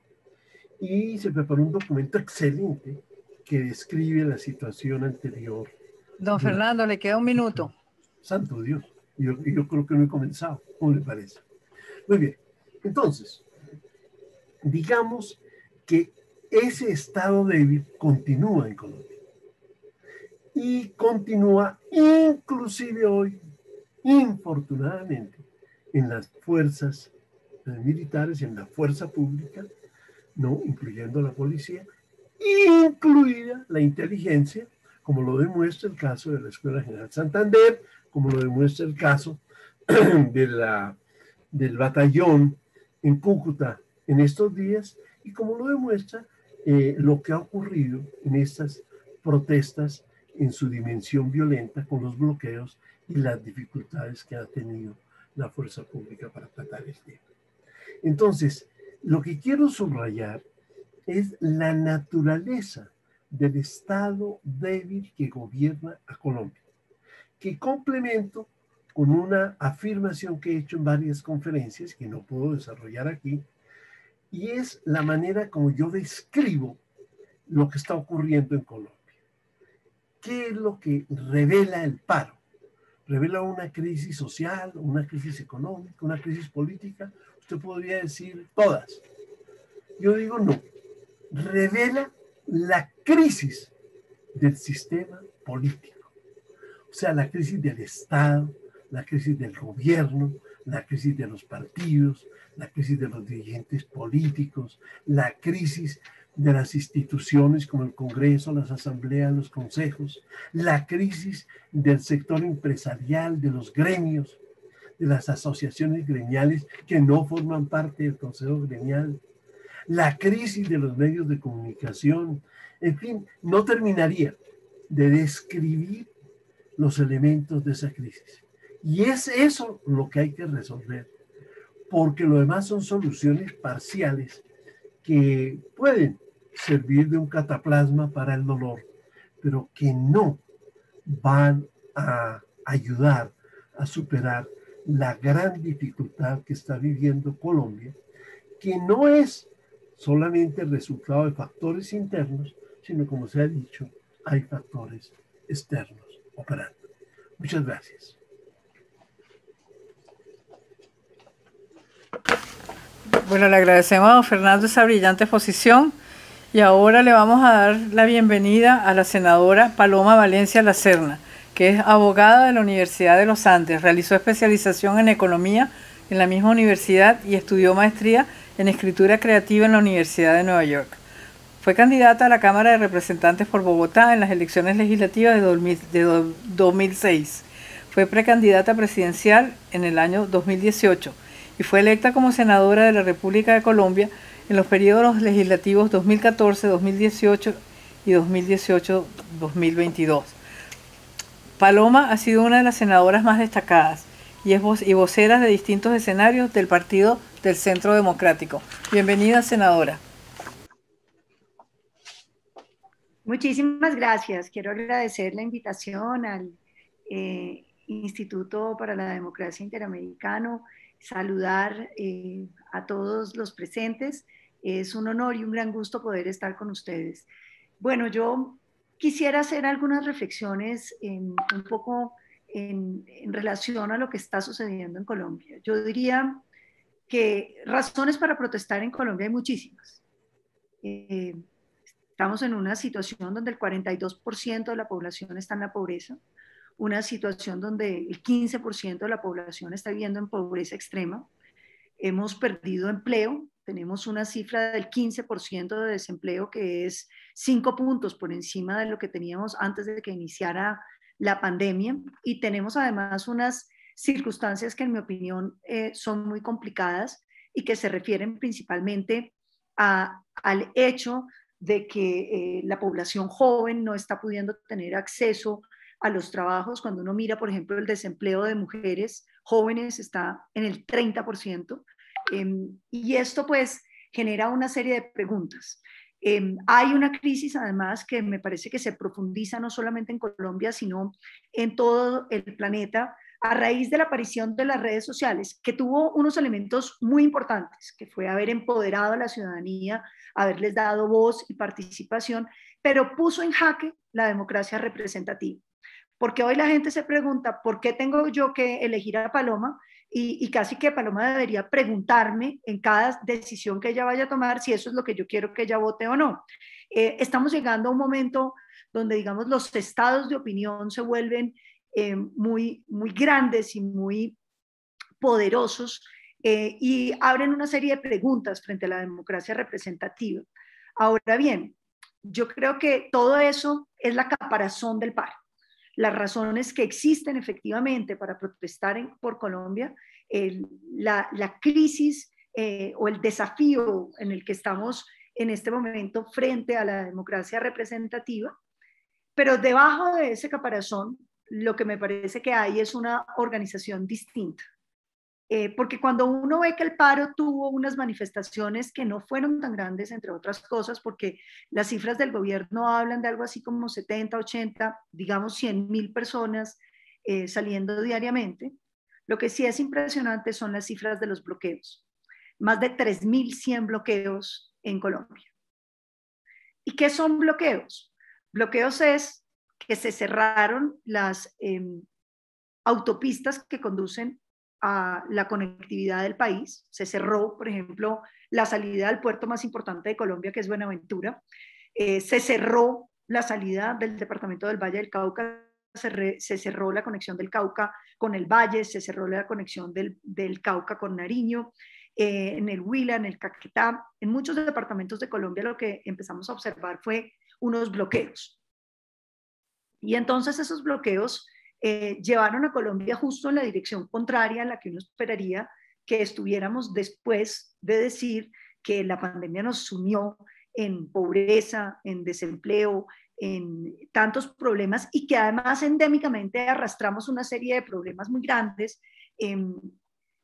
y se preparó un documento excelente que describe la situación anterior. Don Fernando, le queda un minuto. Santo Dios, yo creo que no he comenzado, ¿cómo le parece? Muy bien, entonces, digamos que ese estado débil continúa en Colombia. Y continúa inclusive hoy, infortunadamente, en las fuerzas militares, en la fuerza pública, no incluyendo la policía, incluida la inteligencia, como lo demuestra el caso de la Escuela General Santander, como lo demuestra el caso del batallón en Cúcuta en estos días, y como lo demuestra lo que ha ocurrido en estas protestas en su dimensión violenta con los bloqueos y las dificultades que ha tenido la fuerza pública para tratar el tema. Entonces, lo que quiero subrayar es la naturaleza del Estado débil que gobierna a Colombia, que complemento con una afirmación que he hecho en varias conferencias que no puedo desarrollar aquí, y es la manera como yo describo lo que está ocurriendo en Colombia. ¿Qué es lo que revela el paro? ¿Revela una crisis social, una crisis económica, una crisis política? Usted podría decir todas. Yo digo no. Revela la crisis del sistema político. O sea, la crisis del Estado, la crisis del gobierno, la crisis de los partidos, la crisis de los dirigentes políticos, la crisis de las instituciones como el Congreso, las asambleas, los consejos, la crisis del sector empresarial, de los gremios, de las asociaciones gremiales que no forman parte del Consejo Gremial, la crisis de los medios de comunicación. En fin, no terminaría de describir los elementos de esa crisis. Y es eso lo que hay que resolver, porque lo demás son soluciones parciales que pueden servir de un cataplasma para el dolor, pero que no van a ayudar a superar la gran dificultad que está viviendo Colombia, que no es solamente el resultado de factores internos, sino, como se ha dicho, hay factores externos operando. Muchas gracias. Bueno, le agradecemos a don Fernando esa brillante exposición y ahora le vamos a dar la bienvenida a la senadora Paloma Valencia La Serna, que es abogada de la Universidad de los Andes. Realizó especialización en economía en la misma universidad y estudió maestría en escritura creativa en la Universidad de Nueva York. Fue candidata a la Cámara de Representantes por Bogotá en las elecciones legislativas de 2006. Fue precandidata presidencial en el año 2018 y fue electa como senadora de la República de Colombia en los periodos legislativos 2014, 2018 y 2018-2022. Paloma ha sido una de las senadoras más destacadas y es vocera de distintos escenarios del Partido del Centro Democrático. Bienvenida, senadora. Muchísimas gracias. Quiero agradecer la invitación al Instituto para la Democracia Interamericano, saludar a todos los presentes. Es un honor y un gran gusto poder estar con ustedes. Bueno, yo quisiera hacer algunas reflexiones un poco en relación a lo que está sucediendo en Colombia. Yo diría que razones para protestar en Colombia hay muchísimas. Estamos en una situación donde el 42% de la población está en la pobreza, una situación donde el 15% de la población está viviendo en pobreza extrema. Hemos perdido empleo, tenemos una cifra del 15% de desempleo que es 5 puntos por encima de lo que teníamos antes de que iniciara la pandemia, y tenemos además unas circunstancias que en mi opinión son muy complicadas y que se refieren principalmente al hecho de que la población joven no está pudiendo tener acceso a los trabajos. Cuando uno mira, por ejemplo, el desempleo de mujeres jóvenes está en el 30%, y esto pues genera una serie de preguntas. Hay una crisis además que me parece que se profundiza no solamente en Colombia, sino en todo el planeta, a raíz de la aparición de las redes sociales, que tuvo unos elementos muy importantes, que fue haber empoderado a la ciudadanía, haberles dado voz y participación, pero puso en jaque la democracia representativa. Porque hoy la gente se pregunta, ¿por qué tengo yo que elegir a Paloma? Y casi que Paloma debería preguntarme en cada decisión que ella vaya a tomar si eso es lo que yo quiero que ella vote o no. Estamos llegando a un momento donde, digamos, los estados de opinión se vuelven muy grandes y muy poderosos, y abren una serie de preguntas frente a la democracia representativa. Ahora bien, yo creo que todo eso es la caparazón del paro. Las razones que existen efectivamente para protestar por Colombia, la crisis o el desafío en el que estamos en este momento frente a la democracia representativa, pero debajo de ese caparazón lo que me parece que hay es una organización distinta. Porque cuando uno ve que el paro tuvo unas manifestaciones que no fueron tan grandes, entre otras cosas, porque las cifras del gobierno hablan de algo así como 70, 80, digamos 100.000 personas saliendo diariamente, lo que sí es impresionante son las cifras de los bloqueos. Más de 3.100 bloqueos en Colombia. ¿Y qué son bloqueos? Bloqueos es que se cerraron las autopistas que conducen a la conectividad del país. Se cerró, por ejemplo, la salida al puerto más importante de Colombia, que es Buenaventura. Se cerró la salida del departamento del Valle del Cauca, se cerró la conexión del Cauca con el Valle, se cerró la conexión del Cauca con Nariño, en el Huila, en el Caquetá. En muchos departamentos de Colombia lo que empezamos a observar fue unos bloqueos. Y entonces esos bloqueos llevaron a Colombia justo en la dirección contraria a la que uno esperaría que estuviéramos después de decir que la pandemia nos sumió en pobreza, en desempleo, en tantos problemas, y que además endémicamente arrastramos una serie de problemas muy grandes,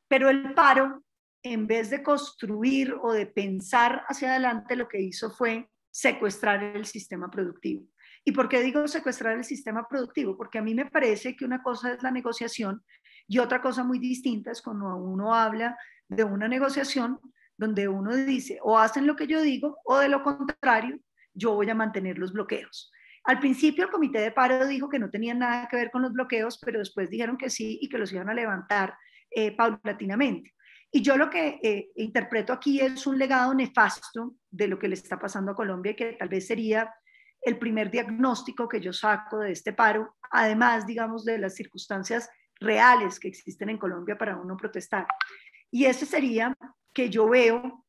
pero el paro, en vez de construir o de pensar hacia adelante, lo que hizo fue secuestrar el sistema productivo. ¿Y por qué digo secuestrar el sistema productivo? Porque a mí me parece que una cosa es la negociación y otra cosa muy distinta es cuando uno habla de una negociación donde uno dice o hacen lo que yo digo o de lo contrario yo voy a mantener los bloqueos. Al principio el comité de paro dijo que no tenían nada que ver con los bloqueos, pero después dijeron que sí y que los iban a levantar paulatinamente. Y yo lo que interpreto aquí es un legado nefasto de lo que le está pasando a Colombia, que tal vez sería el primer diagnóstico que yo saco de este paro, además, digamos, de las circunstancias reales que existen en Colombia para uno protestar. Y ese sería que yo veo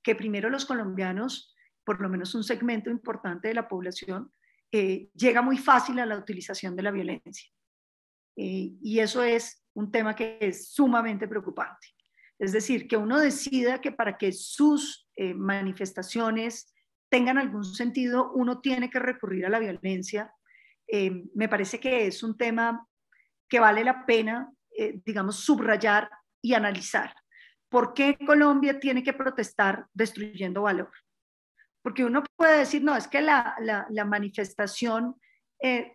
que primero los colombianos, por lo menos un segmento importante de la población, llega muy fácil a la utilización de la violencia. Y eso es un tema que es sumamente preocupante. Es decir, que uno decida que para que sus manifestaciones tengan algún sentido, uno tiene que recurrir a la violencia. Me parece que es un tema que vale la pena, digamos, subrayar y analizar. ¿Por qué Colombia tiene que protestar destruyendo valor? Porque uno puede decir, no, es que la manifestación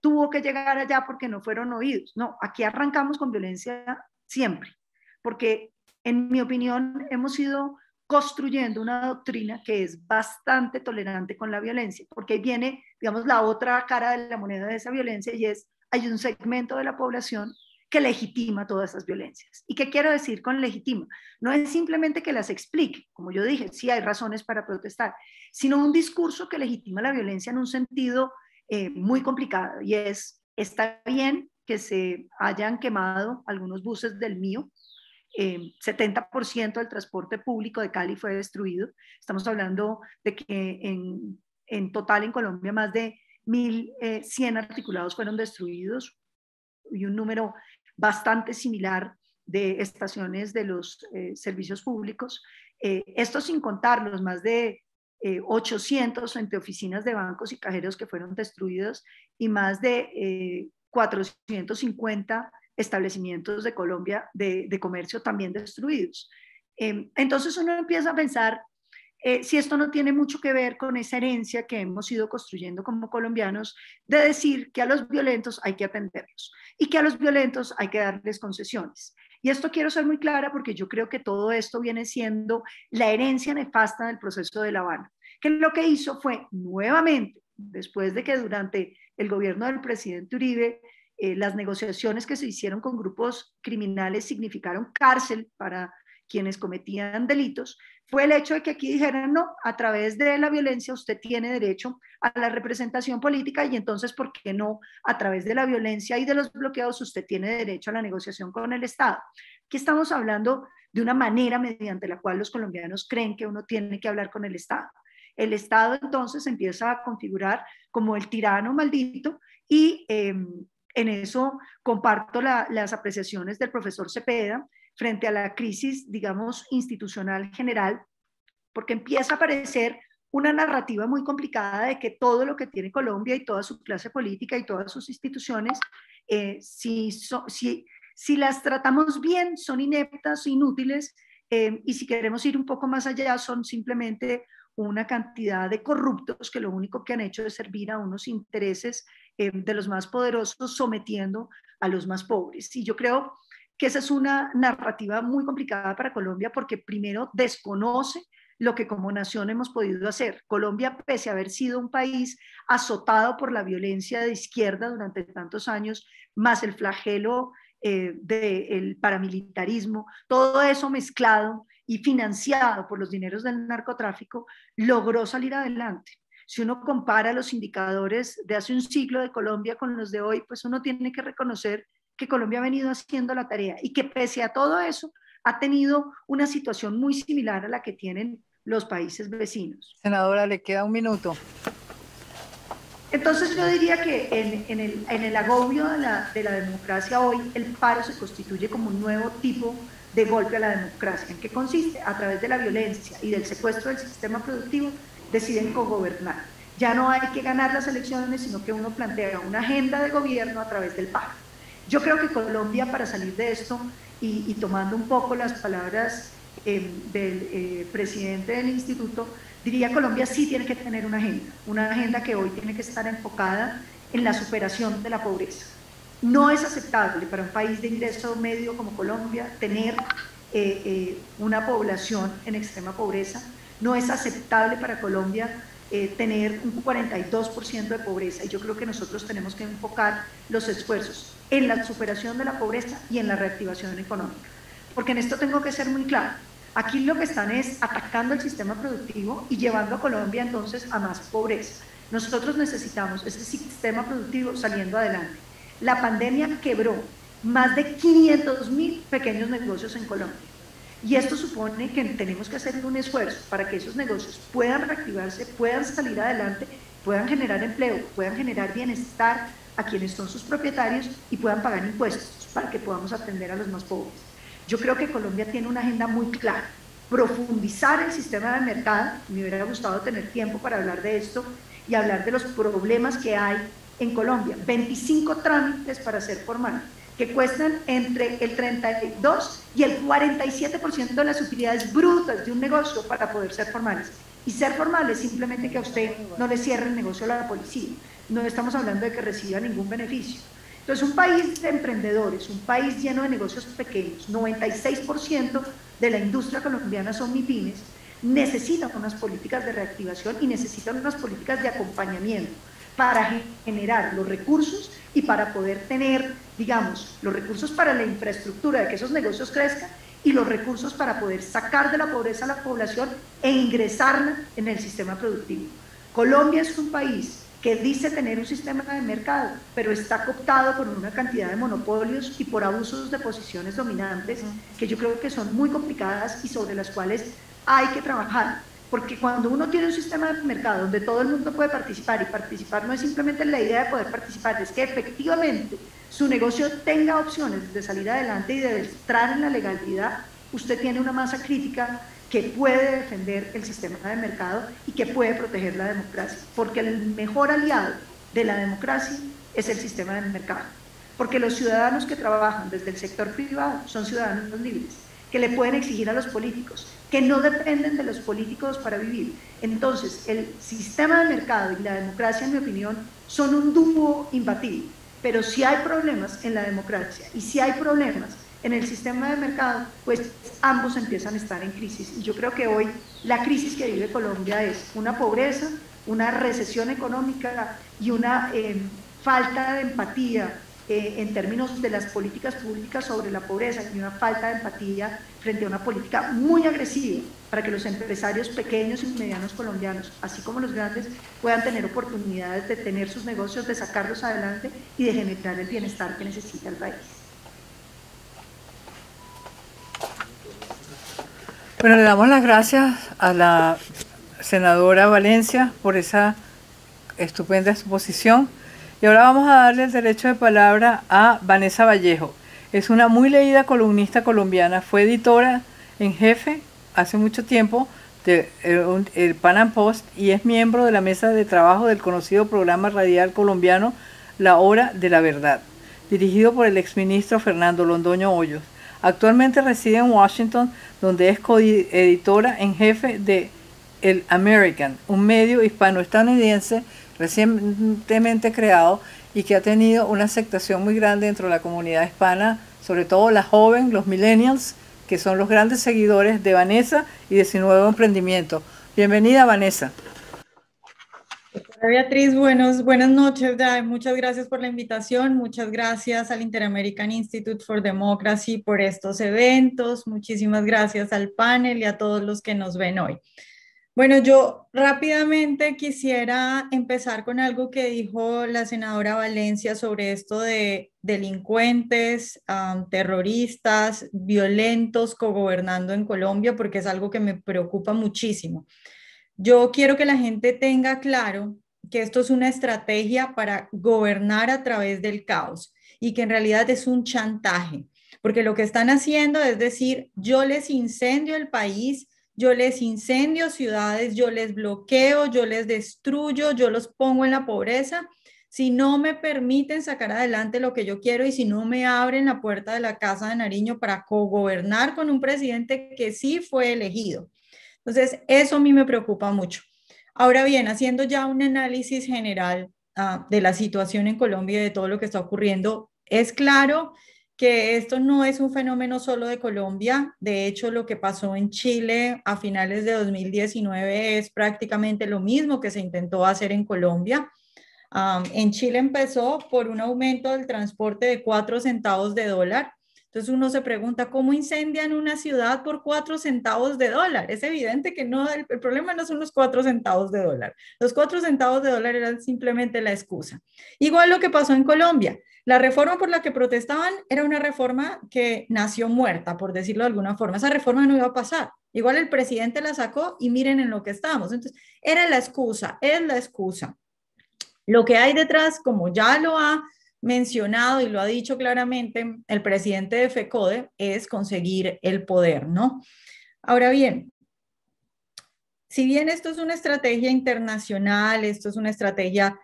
tuvo que llegar allá porque no fueron oídos. No, aquí arrancamos con violencia siempre, porque en mi opinión hemos ido construyendo una doctrina que es bastante tolerante con la violencia, porque ahí viene, digamos, la otra cara de la moneda de esa violencia y es, hay un segmento de la población que legitima todas esas violencias. ¿Y qué quiero decir con legitima? No es simplemente que las explique, como yo dije, sí hay razones para protestar, sino un discurso que legitima la violencia en un sentido muy complicado, y es, está bien que se hayan quemado algunos buses del mío, 70% del transporte público de Cali fue destruido. Estamos hablando de que en total en Colombia más de 1.100 articulados fueron destruidos y un número bastante similar de estaciones de los servicios públicos. Esto sin contar los más de 800 entre oficinas de bancos y cajeros que fueron destruidos y más de 450 establecimientos de Colombia de comercio también destruidos. Entonces uno empieza a pensar si esto no tiene mucho que ver con esa herencia que hemos ido construyendo como colombianos de decir que a los violentos hay que atenderlos y que a los violentos hay que darles concesiones. Y esto quiero ser muy clara porque yo creo que todo esto viene siendo la herencia nefasta del proceso de La Habana, que lo que hizo fue nuevamente, después de que durante el gobierno del presidente Uribe las negociaciones que se hicieron con grupos criminales significaron cárcel para quienes cometían delitos, fue el hecho de que aquí dijeran, no, a través de la violencia usted tiene derecho a la representación política y entonces, ¿por qué no? A través de la violencia y de los bloqueos usted tiene derecho a la negociación con el Estado. Aquí estamos hablando de una manera mediante la cual los colombianos creen que uno tiene que hablar con el Estado. El Estado entonces empieza a configurar como el tirano maldito y en eso comparto las apreciaciones del profesor Cepeda frente a la crisis, digamos, institucional general, porque empieza a aparecer una narrativa muy complicada de que todo lo que tiene Colombia y toda su clase política y todas sus instituciones, si las tratamos bien, son ineptas, inútiles, y si queremos ir un poco más allá, son simplemente una cantidad de corruptos que lo único que han hecho es servir a unos intereses de los más poderosos sometiendo a los más pobres. Y yo creo que esa es una narrativa muy complicada para Colombia porque primero desconoce lo que como nación hemos podido hacer. Colombia, pese a haber sido un país azotado por la violencia de izquierda durante tantos años, más el flagelo del paramilitarismo, todo eso mezclado y financiado por los dineros del narcotráfico, logró salir adelante. Si uno compara los indicadores de hace un siglo de Colombia con los de hoy, pues uno tiene que reconocer que Colombia ha venido haciendo la tarea y que pese a todo eso ha tenido una situación muy similar a la que tienen los países vecinos. Senadora, le queda un minuto. Entonces yo diría que en el agobio de la democracia hoy, el paro se constituye como un nuevo tipo de golpe a la democracia. ¿En qué consiste? A través de la violencia y del secuestro del sistema productivo deciden cogobernar. Ya no hay que ganar las elecciones, sino que uno plantea una agenda de gobierno a través del paro. Yo creo que Colombia, para salir de esto, y tomando un poco las palabras del presidente del instituto, diría Colombia sí tiene que tener una agenda que hoy tiene que estar enfocada en la superación de la pobreza. No es aceptable para un país de ingreso medio como Colombia tener una población en extrema pobreza. No es aceptable para Colombia tener un 42% de pobreza, y yo creo que nosotros tenemos que enfocar los esfuerzos en la superación de la pobreza y en la reactivación económica. porque en esto tengo que ser muy claro. Aquí lo que están es atacando el sistema productivo y llevando a Colombia entonces a más pobreza. Nosotros necesitamos ese sistema productivo saliendo adelante. La pandemia quebró más de 500.000 pequeños negocios en Colombia. Y esto supone que tenemos que hacer un esfuerzo para que esos negocios puedan reactivarse, puedan salir adelante, puedan generar empleo, puedan generar bienestar a quienes son sus propietarios y puedan pagar impuestos para que podamos atender a los más pobres. Yo creo que Colombia tiene una agenda muy clara: profundizar el sistema de mercado. Me hubiera gustado tener tiempo para hablar de esto y hablar de los problemas que hay en Colombia. 25 trámites para ser formal, que cuestan entre el 32 y el 47% de las utilidades brutas de un negocio para poder ser formales. Y ser formal es simplemente que a usted no le cierre el negocio a la policía. No estamos hablando de que reciba ningún beneficio. Entonces, un país de emprendedores, un país lleno de negocios pequeños, 96% de la industria colombiana son MIPYMES, necesitan unas políticas de reactivación y necesitan unas políticas de acompañamiento para generar los recursos y para poder tener, digamos, los recursos para la infraestructura de que esos negocios crezcan y los recursos para poder sacar de la pobreza a la población e ingresarla en el sistema productivo. Colombia es un país que dice tener un sistema de mercado, pero está cooptado por una cantidad de monopolios y por abusos de posiciones dominantes que yo creo que son muy complicadas y sobre las cuales hay que trabajar. Porque cuando uno tiene un sistema de mercado donde todo el mundo puede participar, y participar no es simplemente la idea de poder participar, es que efectivamente su negocio tenga opciones de salir adelante y de entrar en la legalidad, usted tiene una masa crítica que puede defender el sistema de mercado y que puede proteger la democracia, porque el mejor aliado de la democracia es el sistema de mercado, porque los ciudadanos que trabajan desde el sector privado son ciudadanos libres, que le pueden exigir a los políticos, que no dependen de los políticos para vivir. Entonces, el sistema de mercado y la democracia, en mi opinión, son un dúo imbatible, pero si hay problemas en la democracia y si hay problemas en el sistema de mercado, pues ambos empiezan a estar en crisis. Y yo creo que hoy la crisis que vive Colombia es una pobreza, una recesión económica y una falta de empatía en términos de las políticas públicas sobre la pobreza, y una falta de empatía frente a una política muy agresiva para que los empresarios pequeños y medianos colombianos, así como los grandes, puedan tener oportunidades de tener sus negocios, de sacarlos adelante y de generar el bienestar que necesita el país. Bueno, le damos las gracias a la senadora Valencia por esa estupenda exposición. Y ahora vamos a darle el derecho de palabra a Vanessa Vallejo. Es una muy leída columnista colombiana, fue editora en jefe hace mucho tiempo de el Pan Am Post y es miembro de la mesa de trabajo del conocido programa radial colombiano La Hora de la Verdad, dirigido por el exministro Fernando Londoño Hoyos. Actualmente reside en Washington, donde es coeditora en jefe de El American, un medio hispano-estadounidense recientemente creado y que ha tenido una aceptación muy grande dentro de la comunidad hispana, sobre todo la joven, los millennials, que son los grandes seguidores de Vanessa y de su nuevo emprendimiento. Bienvenida, Vanessa. Beatriz, buenas noches. Muchas gracias por la invitación. Muchas gracias al Inter-American Institute for Democracy por estos eventos. Muchísimas gracias al panel y a todos los que nos ven hoy. Bueno, yo rápidamente quisiera empezar con algo que dijo la senadora Valencia sobre esto de delincuentes, terroristas, violentos cogobernando en Colombia, porque es algo que me preocupa muchísimo. Yo quiero que la gente tenga claro que esto es una estrategia para gobernar a través del caos y que en realidad es un chantaje, porque lo que están haciendo es decir, yo les incendio el país, yo les incendio ciudades, yo les bloqueo, yo les destruyo, yo los pongo en la pobreza, si no me permiten sacar adelante lo que yo quiero y si no me abren la puerta de la Casa de Nariño para cogobernar con un presidente que sí fue elegido. Entonces, eso a mí me preocupa mucho. Ahora bien, haciendo ya un análisis general de la situación en Colombia y de todo lo que está ocurriendo, es claro que esto no es un fenómeno solo de Colombia. De hecho, lo que pasó en Chile a finales de 2019 es prácticamente lo mismo que se intentó hacer en Colombia. En Chile empezó por un aumento del transporte de 4 centavos de dólar. Entonces uno se pregunta, ¿cómo incendian una ciudad por 4 centavos de dólar? Es evidente que no, el problema no son los 4 centavos de dólar. Los 4 centavos de dólar eran simplemente la excusa. Igual lo que pasó en Colombia. La reforma por la que protestaban era una reforma que nació muerta, por decirlo de alguna forma. Esa reforma no iba a pasar. Igual el presidente la sacó y miren en lo que estamos. Entonces, era la excusa, es la excusa. Lo que hay detrás, como ya lo ha mencionado y lo ha dicho claramente el presidente de FECODE, es conseguir el poder, ¿no? Ahora bien, si bien esto es una estrategia internacional, esto es una estrategia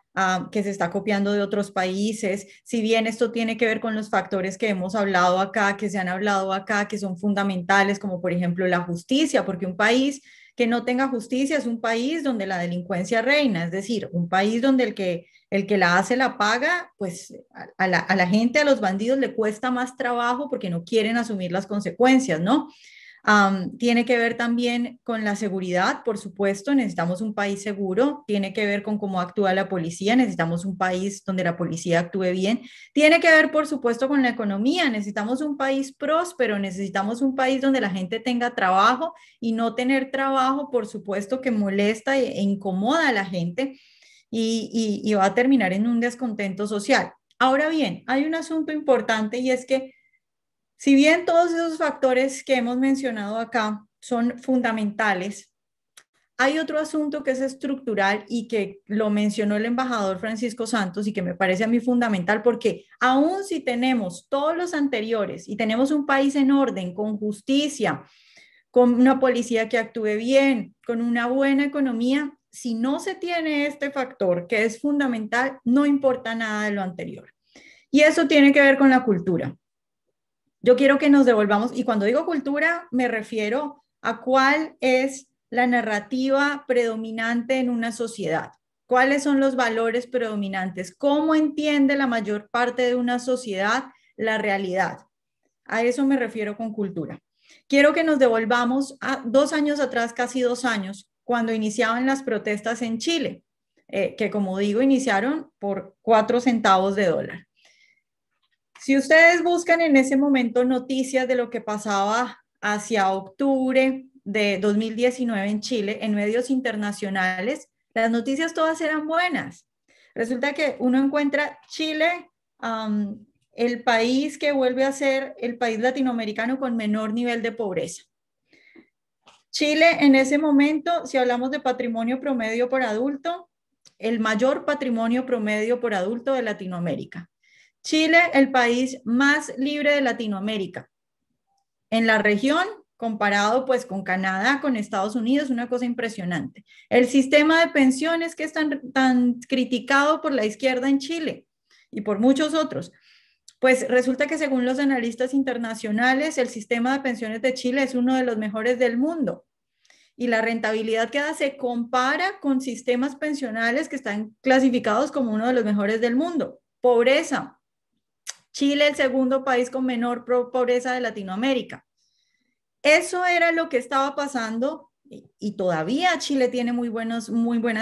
que se está copiando de otros países, si bien esto tiene que ver con los factores que hemos hablado acá, que se han hablado acá, que son fundamentales, como por ejemplo la justicia, porque un país que no tenga justicia es un país donde la delincuencia reina, es decir, un país donde el que la hace la paga, pues a la gente, a los bandidos le cuesta más trabajo porque no quieren asumir las consecuencias, ¿no? Tiene que ver también con la seguridad, por supuesto, necesitamos un país seguro, tiene que ver con cómo actúa la policía, necesitamos un país donde la policía actúe bien, tiene que ver, por supuesto, con la economía, necesitamos un país próspero, necesitamos un país donde la gente tenga trabajo y no tener trabajo, por supuesto, que molesta e incomoda a la gente y va a terminar en un descontento social. Ahora bien, hay un asunto importante y es que si bien todos esos factores que hemos mencionado acá son fundamentales, hay otro asunto que es estructural y que lo mencionó el embajador Francisco Santos y que me parece a mí fundamental porque aún si tenemos todos los anteriores y tenemos un país en orden, con justicia, con una policía que actúe bien, con una buena economía, si no se tiene este factor que es fundamental, no importa nada de lo anterior. Y eso tiene que ver con la cultura. Yo quiero que nos devolvamos, y cuando digo cultura, me refiero a cuál es la narrativa predominante en una sociedad. ¿Cuáles son los valores predominantes? ¿Cómo entiende la mayor parte de una sociedad la realidad? A eso me refiero con cultura. Quiero que nos devolvamos a 2 años atrás, casi 2 años, cuando iniciaban las protestas en Chile, que como digo, iniciaron por 4 centavos de dólar. Si ustedes buscan en ese momento noticias de lo que pasaba hacia octubre de 2019 en Chile, en medios internacionales, las noticias todas eran buenas. Resulta que uno encuentra Chile, el país que vuelve a ser el país latinoamericano con menor nivel de pobreza. Chile en ese momento, si hablamos de patrimonio promedio por adulto, el mayor patrimonio promedio por adulto de Latinoamérica. Chile, el país más libre de Latinoamérica. En la región, comparado pues con Canadá, con Estados Unidos, una cosa impresionante. El sistema de pensiones que es tan criticado por la izquierda en Chile y por muchos otros, pues resulta que según los analistas internacionales, el sistema de pensiones de Chile es uno de los mejores del mundo. Y la rentabilidad que da se compara con sistemas pensionales que están clasificados como uno de los mejores del mundo. Pobreza. Chile, el segundo país con menor pobreza de Latinoamérica. Eso era lo que estaba pasando y todavía Chile tiene muy buenas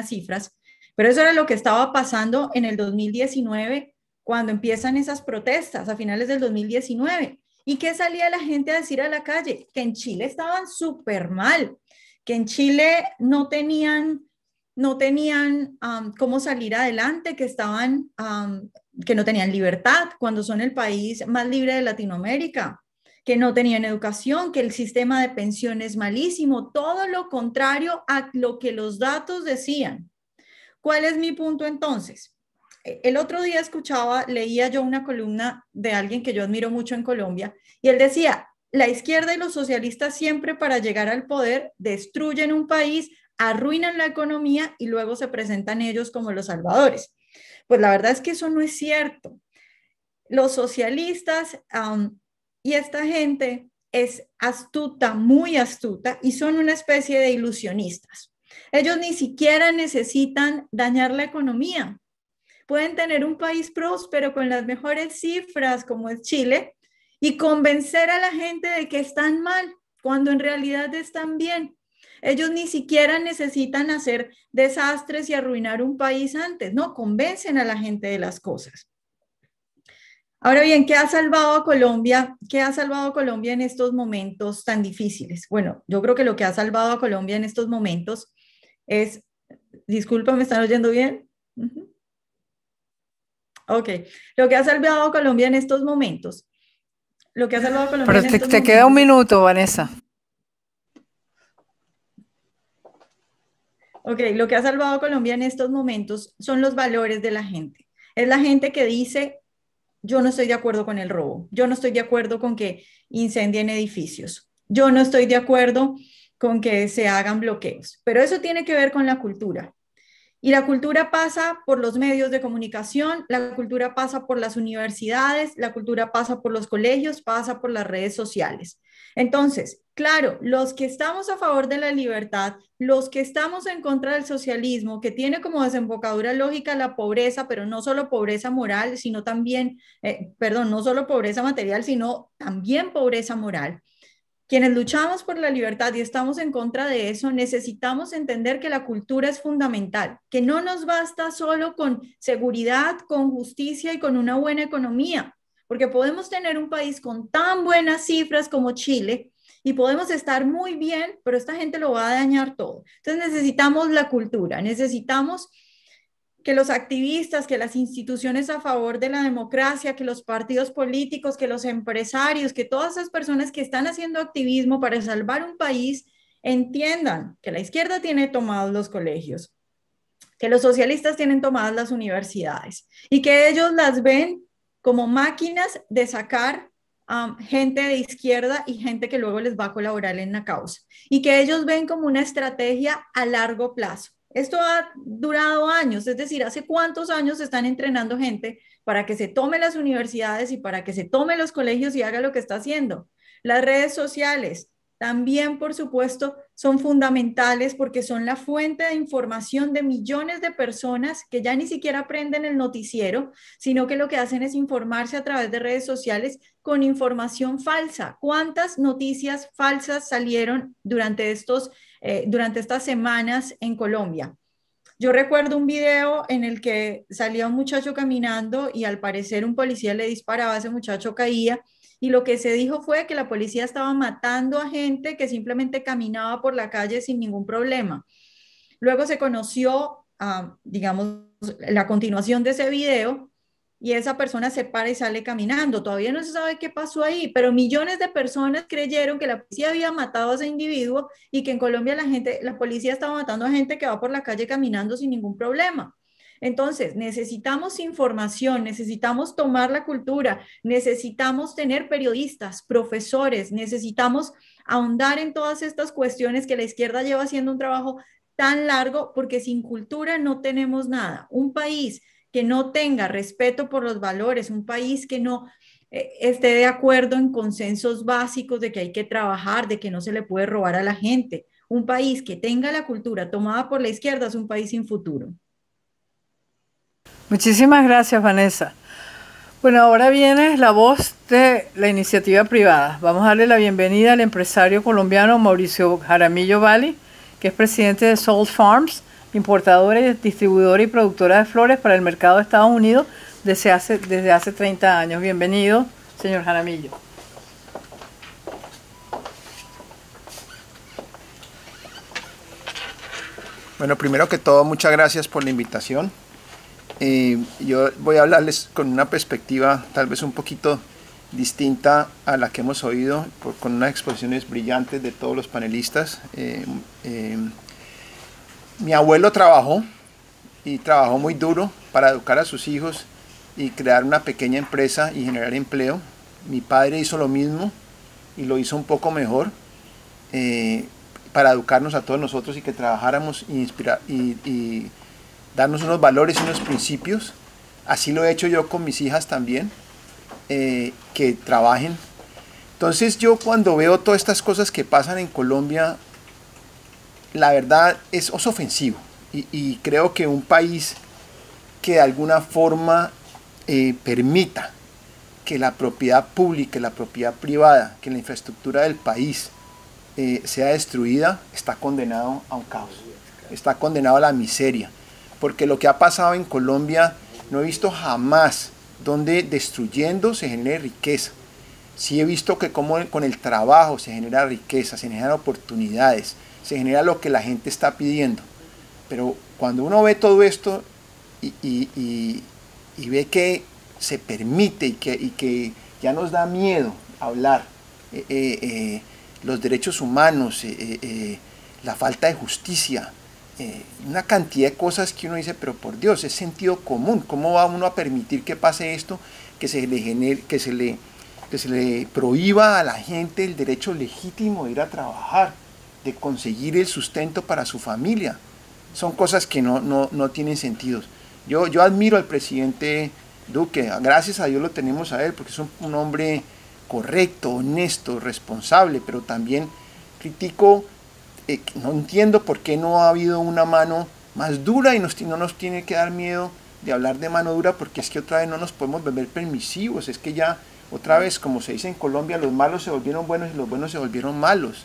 cifras, pero eso era lo que estaba pasando en el 2019 cuando empiezan esas protestas a finales del 2019. ¿Y qué salía la gente a decir a la calle? Que en Chile estaban súper mal, que en Chile no tenían cómo salir adelante, que que no tenían libertad cuando son el país más libre de Latinoamérica, que no tenían educación, que el sistema de pensión es malísimo, todo lo contrario a lo que los datos decían. ¿Cuál es mi punto entonces? El otro día leía yo una columna de alguien que yo admiro mucho en Colombia y él decía, la izquierda y los socialistas siempre para llegar al poder destruyen un país, arruinan la economía y luego se presentan ellos como los salvadores. Pues la verdad es que eso no es cierto. Los socialistas y esta gente es astuta, muy astuta, y son una especie de ilusionistas. Ellos ni siquiera necesitan dañar la economía. Pueden tener un país próspero con las mejores cifras como es Chile y convencer a la gente de que están mal cuando en realidad están bien. Ellos ni siquiera necesitan hacer desastres y arruinar un país antes, no, convencen a la gente de las cosas. Ahora bien, ¿qué ha salvado a Colombia? ¿Qué ha salvado a Colombia en estos momentos tan difíciles? Bueno, yo creo que lo que ha salvado a Colombia en estos momentos es, disculpa, ¿me están oyendo bien? Ok, lo que ha salvado a Colombia en estos momentos, lo que ha salvado a Colombia Pero en estos te momentos. queda un minuto, Vanessa. Ok, lo que ha salvado a Colombia en estos momentos son los valores de la gente. Es la gente que dice, yo no estoy de acuerdo con el robo, yo no estoy de acuerdo con que incendien edificios, yo no estoy de acuerdo con que se hagan bloqueos, pero eso tiene que ver con la cultura. Y la cultura pasa por los medios de comunicación, la cultura pasa por las universidades, la cultura pasa por los colegios, pasa por las redes sociales. Entonces, claro, los que estamos a favor de la libertad, los que estamos en contra del socialismo, que tiene como desembocadura lógica la pobreza, pero no solo pobreza moral, sino también, no solo pobreza material, sino también pobreza moral. Quienes luchamos por la libertad y estamos en contra de eso, necesitamos entender que la cultura es fundamental, que no nos basta solo con seguridad, con justicia y con una buena economía, porque podemos tener un país con tan buenas cifras como Chile y podemos estar muy bien, pero esta gente lo va a dañar todo. Entonces necesitamos la cultura, necesitamos que los activistas, que las instituciones a favor de la democracia, que los partidos políticos, que los empresarios, que todas esas personas que están haciendo activismo para salvar un país entiendan que la izquierda tiene tomados los colegios, que los socialistas tienen tomadas las universidades y que ellos las ven como máquinas de sacar gente de izquierda y gente que luego les va a colaborar en la causa y que ellos ven como una estrategia a largo plazo. Esto ha durado años, es decir, ¿hace cuántos años están entrenando gente para que se tome las universidades y para que se tome los colegios y haga lo que está haciendo? Las redes sociales también, por supuesto, son fundamentales porque son la fuente de información de millones de personas que ya ni siquiera aprenden el noticiero, sino que lo que hacen es informarse a través de redes sociales con información falsa. ¿Cuántas noticias falsas salieron durante estas semanas en Colombia? Yo recuerdo un video en el que salía un muchacho caminando y al parecer un policía le disparaba, ese muchacho caía y lo que se dijo fue que la policía estaba matando a gente que simplemente caminaba por la calle sin ningún problema. Luego se conoció, digamos, la continuación de ese video y esa persona se para y sale caminando. Todavía no se sabe qué pasó ahí, pero millones de personas creyeron que la policía había matado a ese individuo y que en Colombia la policía estaba matando a gente que va por la calle caminando sin ningún problema. Entonces, necesitamos información, necesitamos tomar la cultura, necesitamos tener periodistas, profesores, necesitamos ahondar en todas estas cuestiones que la izquierda lleva haciendo un trabajo tan largo, porque sin cultura no tenemos nada. Un país que no tenga respeto por los valores, un país que no esté de acuerdo en consensos básicos de que hay que trabajar, de que no se le puede robar a la gente, un país que tenga la cultura tomada por la izquierda es un país sin futuro. Muchísimas gracias, Vanessa. Bueno, ahora viene la voz de la iniciativa privada. Vamos a darle la bienvenida al empresario colombiano Mauricio Jaramillo Valli, que es presidente de Salt Farms, importadora, distribuidora y productora de flores para el mercado de Estados Unidos desde hace 30 años. Bienvenido, señor Jaramillo. Bueno, primero que todo, muchas gracias por la invitación. Yo voy a hablarles con una perspectiva tal vez un poquito distinta a la que hemos oído, con unas exposiciones brillantes de todos los panelistas. Mi abuelo trabajó muy duro para educar a sus hijos y crear una pequeña empresa y generar empleo. Mi padre hizo lo mismo y lo hizo un poco mejor para educarnos a todos nosotros y que trabajáramos y darnos unos valores y unos principios. Así lo he hecho yo con mis hijas también, que trabajen. Entonces yo cuando veo todas estas cosas que pasan en Colombia, la verdad es ofensivo y creo que un país que de alguna forma permita que la propiedad pública, la propiedad privada, que la infraestructura del país sea destruida, está condenado a un caos, está condenado a la miseria, porque lo que ha pasado en Colombia no he visto jamás donde destruyendo se genere riqueza. Sí he visto que como con el trabajo se genera riqueza, se generan oportunidades, se genera lo que la gente está pidiendo. Pero cuando uno ve todo esto y ve que se permite y que ya nos da miedo hablar, los derechos humanos, la falta de justicia, una cantidad de cosas que uno dice, pero por Dios, es sentido común. ¿Cómo va uno a permitir que pase esto, que se le prohíba a la gente el derecho legítimo de ir a trabajar, de conseguir el sustento para su familia? Son cosas que no tienen sentido. Yo admiro al presidente Duque, gracias a Dios lo tenemos a él, porque es un hombre correcto, honesto, responsable, pero también critico, no entiendo por qué no ha habido una mano más dura y no nos tiene que dar miedo de hablar de mano dura, porque es que otra vez no nos podemos volver permisivos, es que ya otra vez, como se dice en Colombia, los malos se volvieron buenos y los buenos se volvieron malos.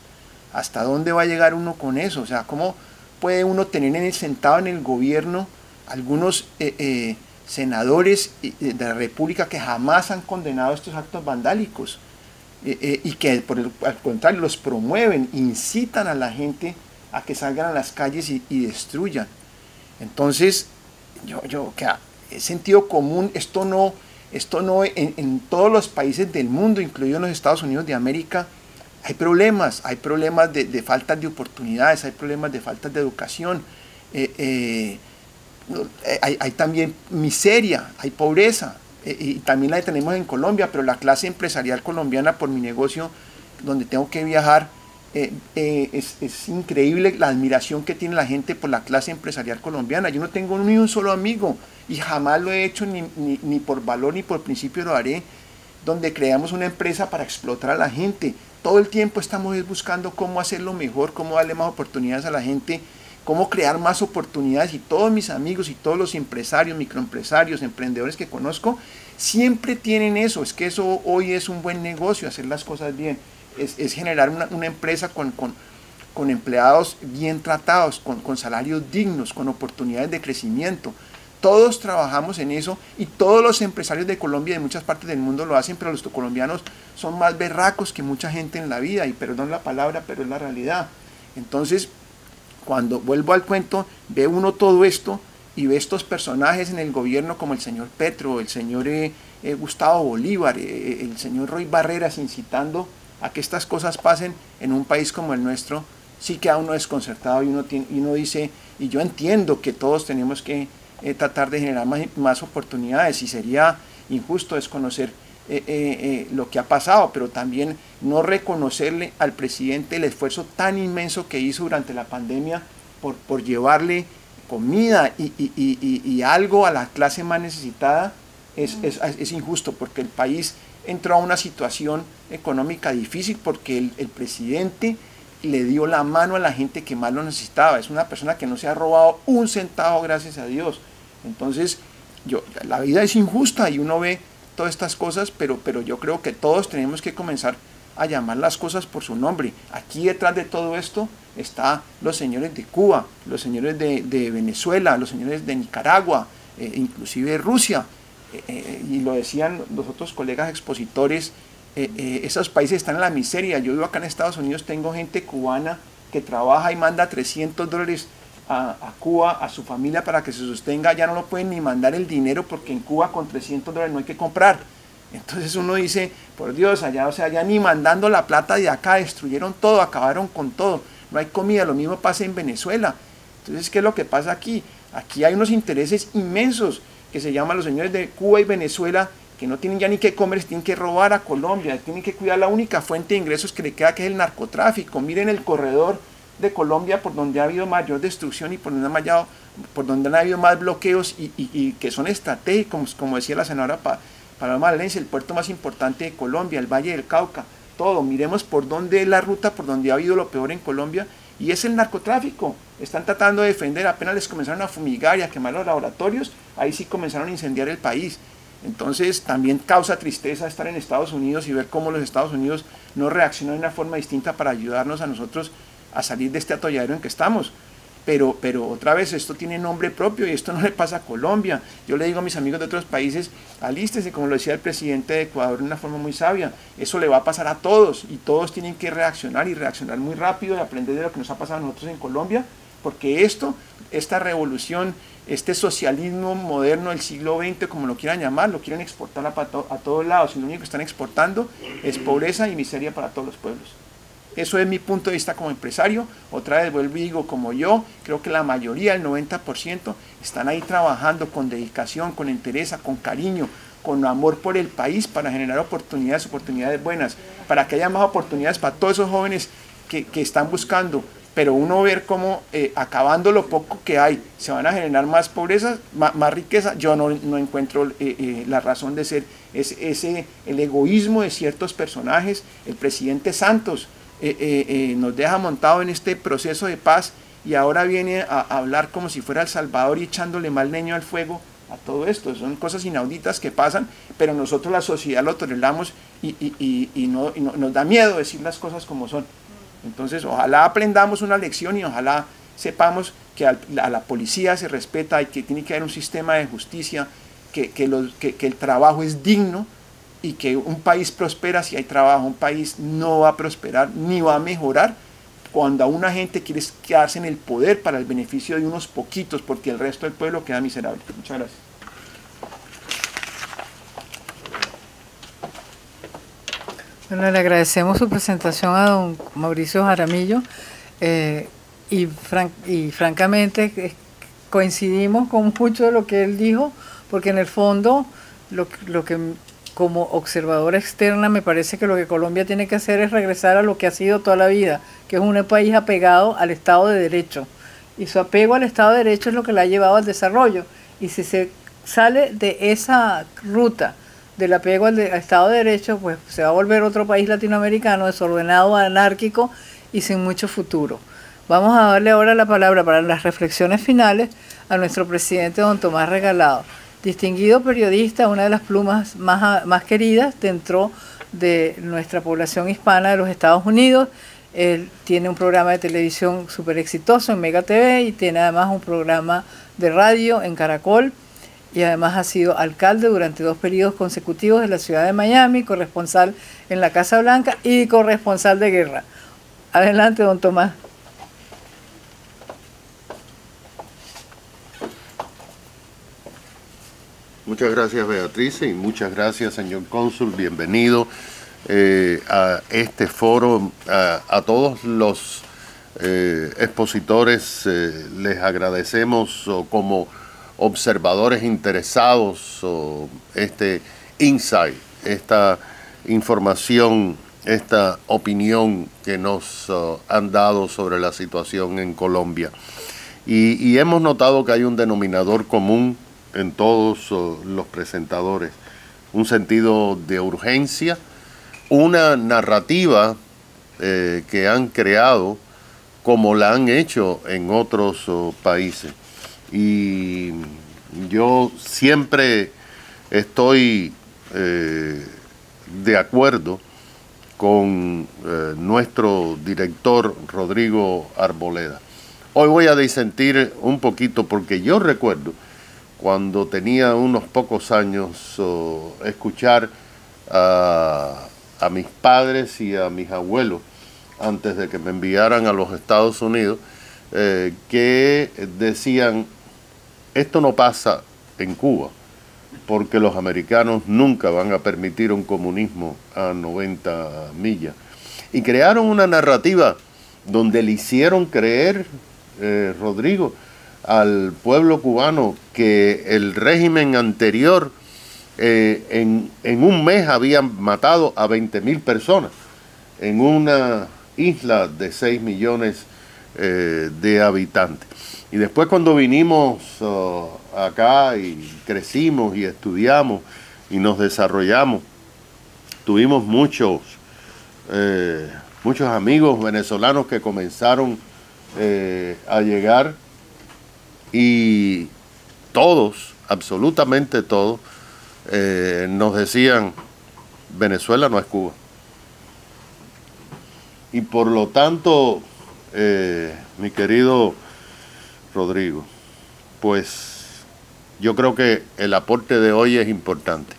¿Hasta dónde va a llegar uno con eso? O sea, ¿cómo puede uno tener sentado en el gobierno algunos senadores de la República que jamás han condenado estos actos vandálicos y que al contrario los promueven, incitan a la gente a que salgan a las calles y destruyan? Entonces, es sentido común. Esto no en todos los países del mundo, incluidos los Estados Unidos de América, hay problemas de falta de oportunidades, hay problemas de falta de educación, hay también miseria, hay pobreza, y también la tenemos en Colombia, pero la clase empresarial colombiana, por mi negocio, donde tengo que viajar, es increíble la admiración que tiene la gente por la clase empresarial colombiana. Yo no tengo ni un solo amigo, y jamás lo he hecho, ni por valor ni por principio lo haré, donde creamos una empresa para explotar a la gente. Todo el tiempo estamos buscando cómo hacerlo mejor, cómo darle más oportunidades a la gente, cómo crear más oportunidades, y todos mis amigos y todos los empresarios, microempresarios, emprendedores que conozco, siempre tienen eso. Es que eso hoy es un buen negocio, hacer las cosas bien, es generar una empresa con empleados bien tratados, con salarios dignos, con oportunidades de crecimiento. Todos trabajamos en eso, y todos los empresarios de Colombia y de muchas partes del mundo lo hacen, pero los colombianos son más berracos que mucha gente en la vida, y perdón la palabra, pero es la realidad. Entonces, cuando vuelvo al cuento, ve uno todo esto y ve estos personajes en el gobierno como el señor Petro, el señor Gustavo Bolívar, el señor Roy Barreras, incitando a que estas cosas pasen en un país como el nuestro. Sí queda uno desconcertado, y uno dice, y yo entiendo que todos tenemos que tratar de generar más oportunidades, y sería injusto desconocer lo que ha pasado, pero también no reconocerle al presidente el esfuerzo tan inmenso que hizo durante la pandemia por llevarle comida y algo a la clase más necesitada. Es injusto, porque el país entró a una situación económica difícil porque el presidente le dio la mano a la gente que más lo necesitaba. Es una persona que no se ha robado un centavo, gracias a Dios. Entonces, la vida es injusta y uno ve todas estas cosas, pero yo creo que todos tenemos que comenzar a llamar las cosas por su nombre. Aquí detrás de todo esto están los señores de Cuba, los señores de Venezuela, los señores de Nicaragua, inclusive Rusia, y lo decían los otros colegas expositores. Esos países están en la miseria. Yo vivo acá en Estados Unidos, tengo gente cubana que trabaja y manda $300 a Cuba a su familia para que se sostenga. Ya no lo pueden ni mandar el dinero, porque en Cuba con $300 no hay que comprar. Entonces uno dice, por Dios, allá, o sea, ya ni mandando la plata de acá, destruyeron todo, acabaron con todo, no hay comida. Lo mismo pasa en Venezuela. Entonces, ¿qué es lo que pasa aquí? Aquí hay unos intereses inmensos que se llaman los señores de Cuba y Venezuela, que no tienen ya ni qué comer, tienen que robar a Colombia, tienen que cuidar la única fuente de ingresos que le queda, que es el narcotráfico. Miren el corredor de Colombia, por donde ha habido mayor destrucción y por donde han habido más bloqueos, y que son estratégicos, como decía la senadora Paloma Valencia, el puerto más importante de Colombia, el Valle del Cauca, todo. Miremos por dónde es la ruta por donde ha habido lo peor en Colombia, y es el narcotráfico. Están tratando de defender, apenas les comenzaron a fumigar y a quemar los laboratorios, ahí sí comenzaron a incendiar el país. Entonces también causa tristeza estar en Estados Unidos y ver cómo los Estados Unidos no reaccionan de una forma distinta para ayudarnos a nosotros a salir de este atolladero en que estamos. pero otra vez esto tiene nombre propio y esto no le pasa a Colombia. Yo le digo a mis amigos de otros países, alístese, como lo decía el presidente de Ecuador de una forma muy sabia, eso le va a pasar a todos y todos tienen que reaccionar y reaccionar muy rápido y aprender de lo que nos ha pasado a nosotros en Colombia, porque esta revolución, este socialismo moderno del siglo XX, como lo quieran llamar, lo quieren exportar a todos lados y lo único que están exportando es pobreza y miseria para todos los pueblos. Eso es mi punto de vista como empresario. Otra vez vuelvo y digo, como yo, creo que la mayoría, el 90%, están ahí trabajando con dedicación, con entereza, con cariño, con amor por el país para generar oportunidades buenas, para que haya más oportunidades para todos esos jóvenes que están buscando. Pero uno ver cómo acabando lo poco que hay, se van a generar más pobreza, más riqueza, yo no encuentro la razón de ser. El egoísmo de ciertos personajes. El presidente Santos nos deja montado en este proceso de paz y ahora viene a hablar como si fuera El Salvador y echándole mal leño al fuego a todo esto. Son cosas inauditas que pasan, pero nosotros la sociedad lo toleramos y nos da miedo decir las cosas como son. Entonces ojalá aprendamos una lección y ojalá sepamos que a la policía se respeta y que tiene que haber un sistema de justicia, que el trabajo es digno y que un país prospera si hay trabajo. Un país no va a prosperar ni va a mejorar cuando a una gente quiere quedarse en el poder para el beneficio de unos poquitos, porque el resto del pueblo queda miserable. Muchas gracias. Bueno, le agradecemos su presentación a don Mauricio Jaramillo y francamente coincidimos con mucho de lo que él dijo, porque en el fondo lo que como observadora externa me parece que lo que Colombia tiene que hacer es regresar a lo que ha sido toda la vida, que es un país apegado al Estado de Derecho, y su apego al Estado de Derecho es lo que la ha llevado al desarrollo, y si se sale de esa ruta del apego al Estado de Derecho, pues se va a volver otro país latinoamericano desordenado, anárquico y sin mucho futuro. Vamos a darle ahora la palabra para las reflexiones finales a nuestro presidente don Tomás Regalado, distinguido periodista, una de las plumas más queridas dentro de nuestra población hispana de los Estados Unidos. Él tiene un programa de televisión súper exitoso en Mega TV y tiene además un programa de radio en Caracol, y además ha sido alcalde durante 2 periodos consecutivos de la ciudad de Miami, corresponsal en la Casa Blanca y corresponsal de guerra. Adelante, don Tomás. Muchas gracias, Beatriz, y muchas gracias, señor cónsul. Bienvenido a este foro. A todos los expositores les agradecemos como observadores interesados este insight, esta información, esta opinión que nos han dado sobre la situación en Colombia. Y hemos notado que hay un denominador común en todos los presentadores, un sentido de urgencia, una narrativa que han creado como la han hecho en otros países. Y yo siempre estoy de acuerdo con nuestro director Rodrigo Arboleda. Hoy voy a disentir un poquito porque yo recuerdo cuando tenía unos pocos años escuchar a mis padres y a mis abuelos antes de que me enviaran a los Estados Unidos que decían: esto no pasa en Cuba, porque los americanos nunca van a permitir un comunismo a 90 millas. Y crearon una narrativa donde le hicieron creer, Rodrigo, al pueblo cubano que el régimen anterior en un mes habían matado a 20.000 personas en una isla de 6 millones de habitantes. Y después, cuando vinimos acá y crecimos y estudiamos y nos desarrollamos, tuvimos muchos amigos venezolanos que comenzaron a llegar, y todos, absolutamente todos, nos decían: Venezuela no es Cuba. Y por lo tanto, mi querido Rodrigo. Pues yo creo que el aporte de hoy es importante,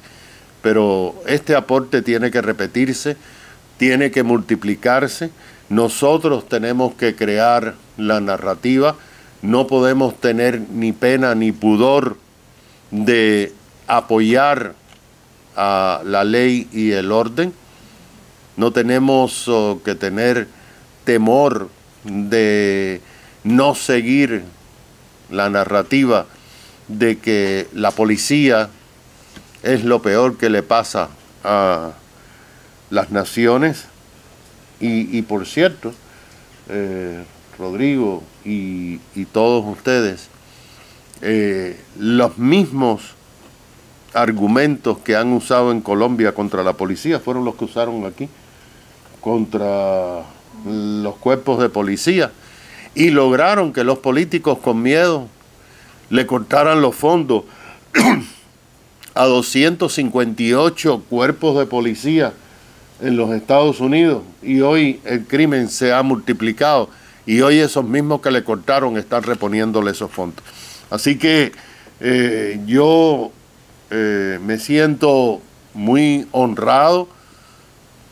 pero este aporte tiene que repetirse, tiene que multiplicarse. Nosotros tenemos que crear la narrativa, no podemos tener ni pena ni pudor de apoyar a la ley y el orden. No tenemos que tener temor de no seguir la narrativa de que la policía es lo peor que le pasa a las naciones. Y por cierto, Rodrigo y todos ustedes, los mismos argumentos que han usado en Colombia contra la policía fueron los que usaron aquí contra los cuerpos de policía, y lograron que los políticos con miedo le cortaran los fondos a 258 cuerpos de policía en los Estados Unidos, y hoy el crimen se ha multiplicado y hoy esos mismos que le cortaron están reponiéndole esos fondos. Así que yo me siento muy honrado,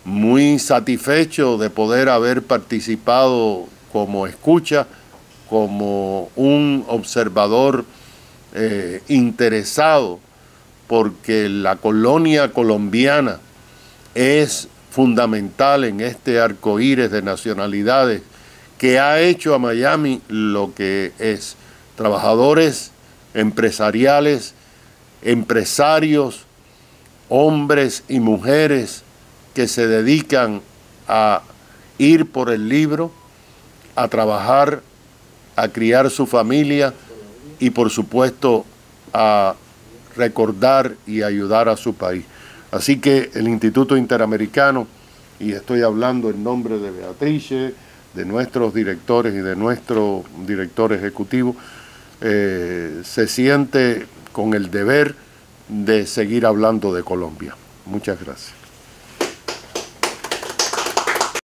muy satisfecho de poder haber participado como escucha, como un observador interesado, porque la colonia colombiana es fundamental en este arcoíris de nacionalidades que ha hecho a Miami lo que es. Trabajadores empresariales, empresarios, hombres y mujeres que se dedican a ir por el libro, a trabajar, a criar su familia y por supuesto a recordar y ayudar a su país. Así que el Instituto Interamericano, y estoy hablando en nombre de Beatrice, de nuestros directores y de nuestro director ejecutivo, se siente con el deber de seguir hablando de Colombia. Muchas gracias.